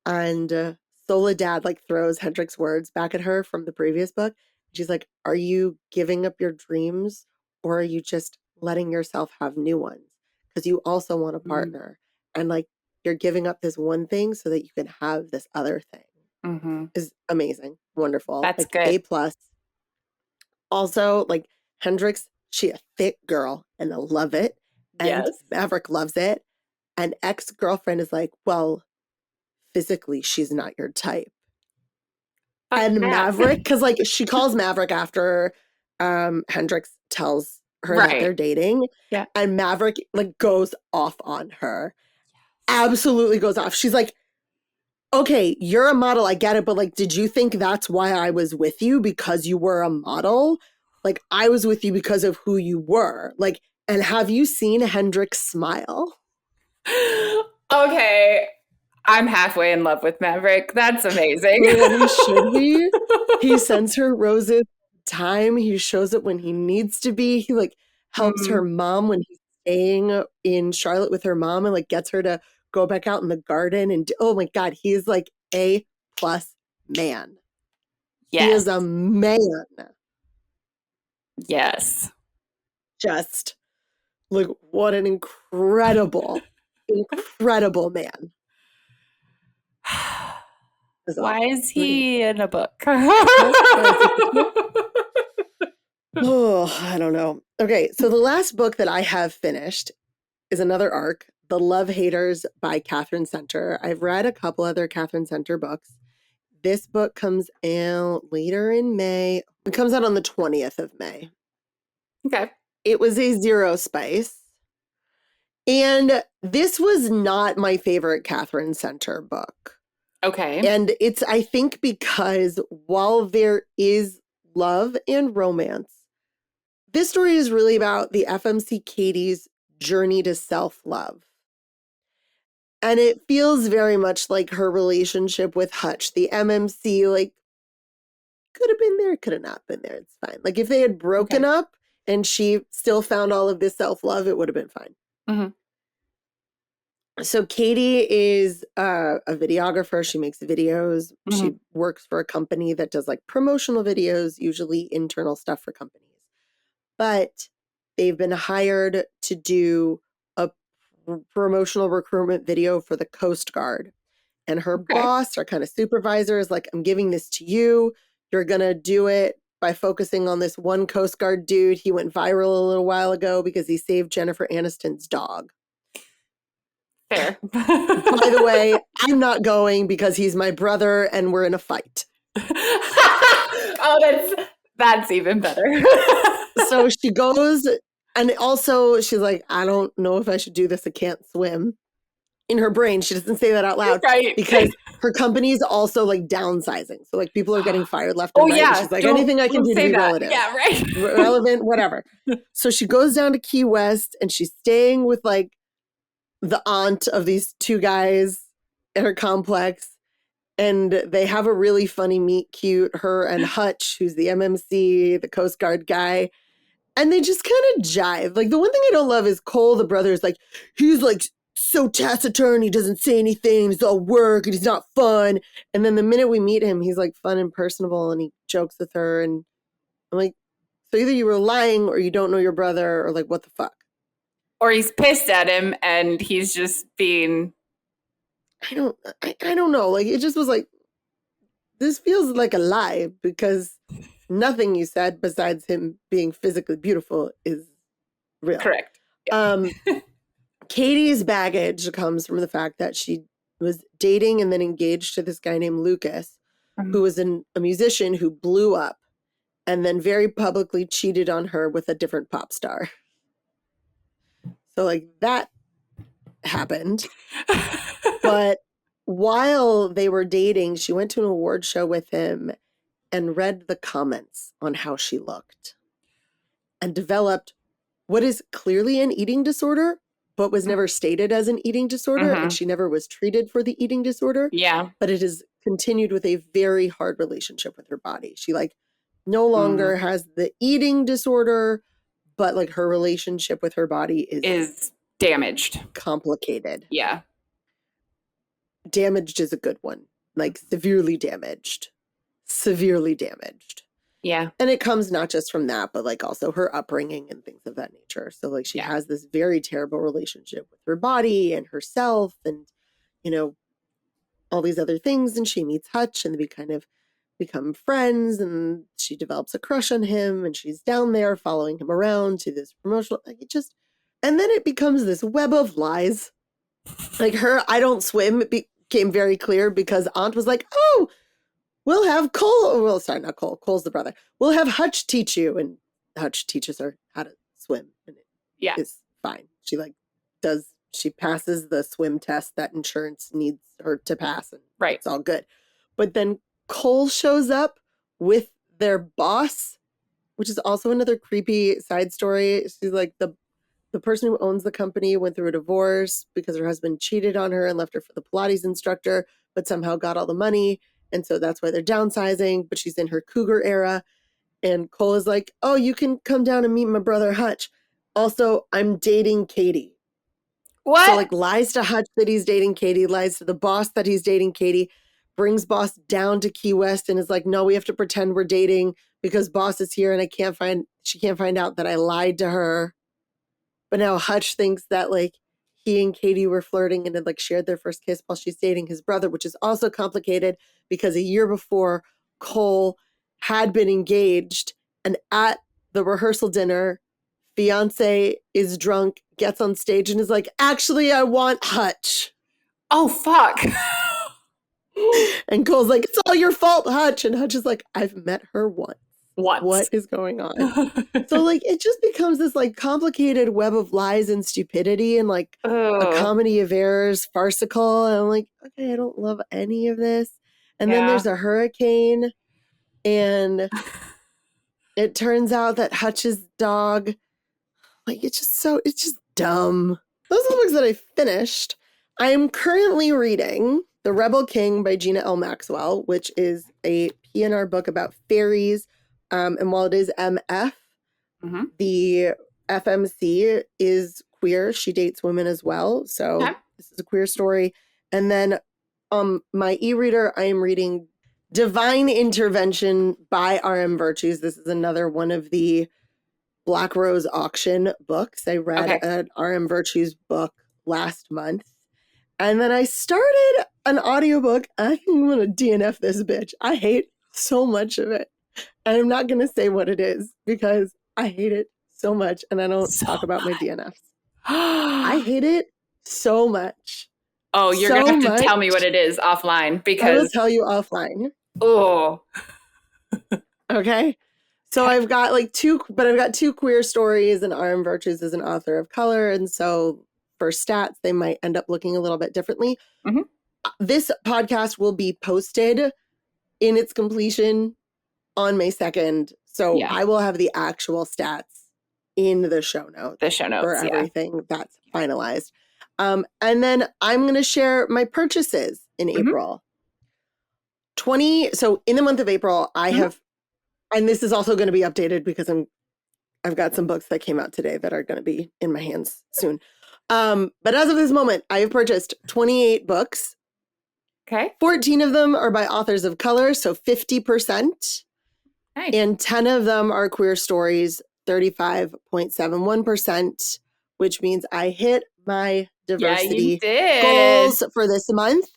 S1: And Soledad like throws Hendrix's words back at her from the previous book. She's like, are you giving up your dreams or are you just letting yourself have new ones? Because you also want a partner. And like you're giving up this one thing so that you can have this other thing.
S3: Mm-hmm.
S1: Is amazing. Wonderful.
S3: That's
S1: like,
S3: good.
S1: A+. Also, like Hendrix, she a thick girl and I love it. And
S3: Yes.
S1: Maverick loves it. And ex-girlfriend is like, well, physically she's not your type. And Maverick, because like she calls Maverick after Hendrix tells her that they're dating.
S3: Yeah.
S1: And Maverick like goes off on her. Absolutely goes off. She's like, okay, you're a model, I get it, but like, did you think that's why I was with you? Because you were a model? Like, I was with you because of who you were. Like, and have you seen Hendrix smile?
S3: Okay. I'm halfway in love with Maverick. That's amazing.
S1: Really, should we? He sends her roses time. He shows up when he needs to be. He like helps her mom when he's staying in Charlotte with her mom and like gets her to go back out in the garden. And oh my God, he is like A+ man.
S3: Yes.
S1: He is a man.
S3: Yes.
S1: Just like what an incredible man.
S3: Why is he in a book?
S1: Oh, I don't know. Okay, so the last book that I have finished is another arc, The Love Haters by Catherine Center. I've read a couple other Catherine Center books. This book comes out later in May. It comes out on the 20th of May.
S3: Okay.
S1: It was a Zero Spice. And this was not my favorite Catherine Center book.
S3: Okay.
S1: And it's, I think, because while there is love and romance, this story is really about the FMC Katie's journey to self-love. And it feels very much like her relationship with Hutch, the MMC, like, could have been there, could have not been there. It's fine. Like, if they had broken up and she still found all of this self-love, it would have been fine.
S3: Mm-hmm.
S1: So Katie is a videographer. She makes videos.
S3: Mm-hmm.
S1: She works for a company that does like promotional videos, usually internal stuff for companies. But they've been hired to do a promotional recruitment video for the Coast Guard. And her boss, or kind of supervisor, is like, I'm giving this to you. You're going to do it by focusing on this one Coast Guard dude. He went viral a little while ago because he saved Jennifer Aniston's dog.
S3: Fair.
S1: By the way, I'm not going because he's my brother and we're in a fight.
S3: Oh, that's even better.
S1: So she goes, and also she's like, I don't know if I should do this. I can't swim. In her brain, she doesn't say that out loud.
S3: Right.
S1: Because her company is also like downsizing. So like people are getting fired left and right.
S3: Yeah.
S1: And she's like, anything I can do to be relative.
S3: Yeah, right.
S1: Relevant, whatever. So she goes down to Key West and she's staying with like the aunt of these two guys at her complex. And they have a really funny meet cute, her and Hutch, who's the MMC, the Coast Guard guy. And they just kind of jive. Like the one thing I don't love is Cole, the brother, is like, he's like so taciturn. He doesn't say anything. He's all work and he's not fun. And then the minute we meet him, he's like fun and personable and he jokes with her and I'm like, so either you were lying or you don't know your brother or like, what the fuck?
S3: Or he's pissed at him and he's just being...
S1: I don't know. Like, it just was like, this feels like a lie because nothing you said besides him being physically beautiful is real.
S3: Correct.
S1: Katie's baggage comes from the fact that she was dating and then engaged to this guy named Lucas, who was a musician who blew up and then very publicly cheated on her with a different pop star. So like that happened. But while they were dating, she went to an award show with him and read the comments on how she looked and developed what is clearly an eating disorder, but was never stated as an eating disorder. And she never was treated for the eating disorder.
S3: Yeah.
S1: But it has continued with a very hard relationship with her body. She like no longer has the eating disorder, but like her relationship with her body
S3: is damaged.
S1: Complicated.
S3: Yeah.
S1: Damaged is a good one. Like severely damaged. Severely damaged.
S3: Yeah.
S1: And it comes not just from that, but like also her upbringing and things of that nature. So like she has this very terrible relationship with her body and herself and, you know, all these other things. And she meets Hutch and they kind of become friends and she develops a crush on him and she's down there following him around to this promotional, like it just, and then it becomes this web of lies. Like her I don't swim became very clear because Aunt was like, oh, we'll have Cole. Well, sorry, not Cole. Cole's the brother. We'll have Hutch teach you. And Hutch teaches her how to swim. And it is fine. She passes the swim test that insurance needs her to pass. And it's all good. But then Cole shows up with their boss, which is also another creepy side story. She's like the person who owns the company went through a divorce because her husband cheated on her and left her for the Pilates instructor, but somehow got all the money. And so that's why they're downsizing, but she's in her cougar era. And Cole is like, oh, you can come down and meet my brother Hutch. Also, I'm dating Katie.
S3: What?
S1: So like lies to Hutch that he's dating Katie, lies to the boss that he's dating Katie, brings boss down to Key West and is like, no, we have to pretend we're dating because boss is here and she can't find out that I lied to her. But now Hutch thinks that like he and Katie were flirting and had like shared their first kiss while she's dating his brother, which is also complicated because a year before Cole had been engaged and at the rehearsal dinner, fiance is drunk, gets on stage and is like, actually, I want Hutch.
S3: Oh, fuck.
S1: And Cole's like, it's all your fault, Hutch. And Hutch is like, I've met her once.
S3: What?
S1: What is going on? So like it just becomes this like complicated web of lies and stupidity and like a comedy of errors, farcical. And I'm like, okay, I don't love any of this. And then there's a hurricane and it turns out that Hutch's dog, like it's just dumb. Those are the books that I finished. I am currently reading The Rebel King by Gina L. Maxwell, which is a PNR book about fairies. And while it is MF, the FMC is queer. She dates women as well. So this is a queer story. And then my e-reader, I am reading Divine Intervention by R.M. Virtues. This is another one of the Black Rose auction books. I read an R.M. Virtues book last month. And then I started an audiobook. I'm going to DNF this bitch. I hate so much of it. And I'm not going to say what it is because I hate it so much and I don't talk about my DNFs. I hate it so much.
S3: Oh, you're going to have to tell me what it is offline because
S1: I will tell you offline.
S3: Oh.
S1: Okay. So I've got two queer stories and R.M. Virtues is an author of color. And so for stats, they might end up looking a little bit differently. This podcast will be posted in its completion on May 2nd. So I will have the actual stats in the show notes. For everything that's finalized. And then I'm going to share my purchases in April. So in the month of April, I have, and this is also going to be updated because I've got some books that came out today that are going to be in my hands soon. But as of this moment, I have purchased 28 books.
S3: Okay.
S1: 14 of them are by authors of color, so 50%.
S3: Nice.
S1: And 10 of them are queer stories, 35.71%, which means I hit my diversity goals for this month.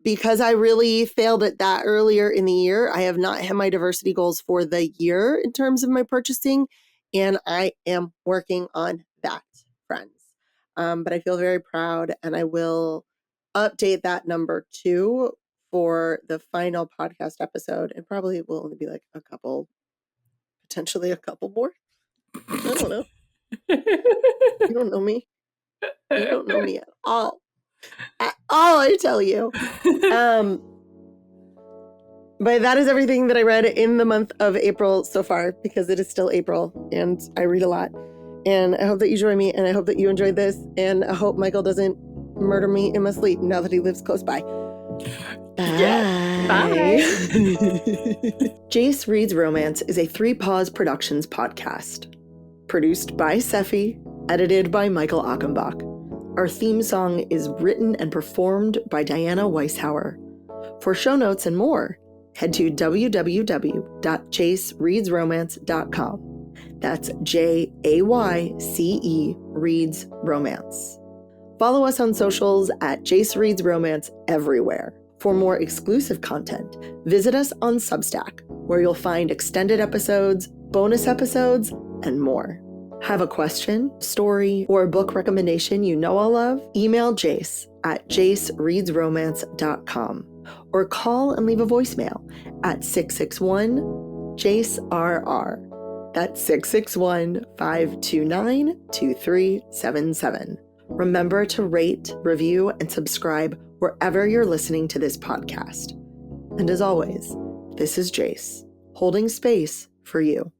S1: Because I really failed at that earlier in the year. I have not hit my diversity goals for the year in terms of my purchasing, and I am working on that, friends. But I feel very proud, and I will update that number too for the final podcast episode, and probably will only be like potentially a couple more. I don't know. You don't know me. You don't know me at all. I tell you. But that is everything that I read in the month of April so far, because it is still April and I read a lot. And I hope that you join me, and I hope that you enjoyed this, and I hope Michael doesn't murder me in my sleep now that he lives close by. Bye.
S3: Yeah. Bye.
S1: Jace Reads Romance is a 3 Paws Productions podcast. Produced by Sephi, edited by Michael Achenbach. Our theme song is written and performed by Diana Weishauer. For show notes and more, head to www.jacereadsromance.com. That's JAYCE Reads Romance. Follow us on socials at Jace Reads Romance everywhere. For more exclusive content, visit us on Substack, where you'll find extended episodes, bonus episodes, and more. Have a question, story, or book recommendation you know I'll love? Email Jace at jacereadsromance.com or call and leave a voicemail at 661-JACE-RR. That's 661-529-2377. Remember to rate, review, and subscribe wherever you're listening to this podcast. And as always, this is Jace, holding space for you.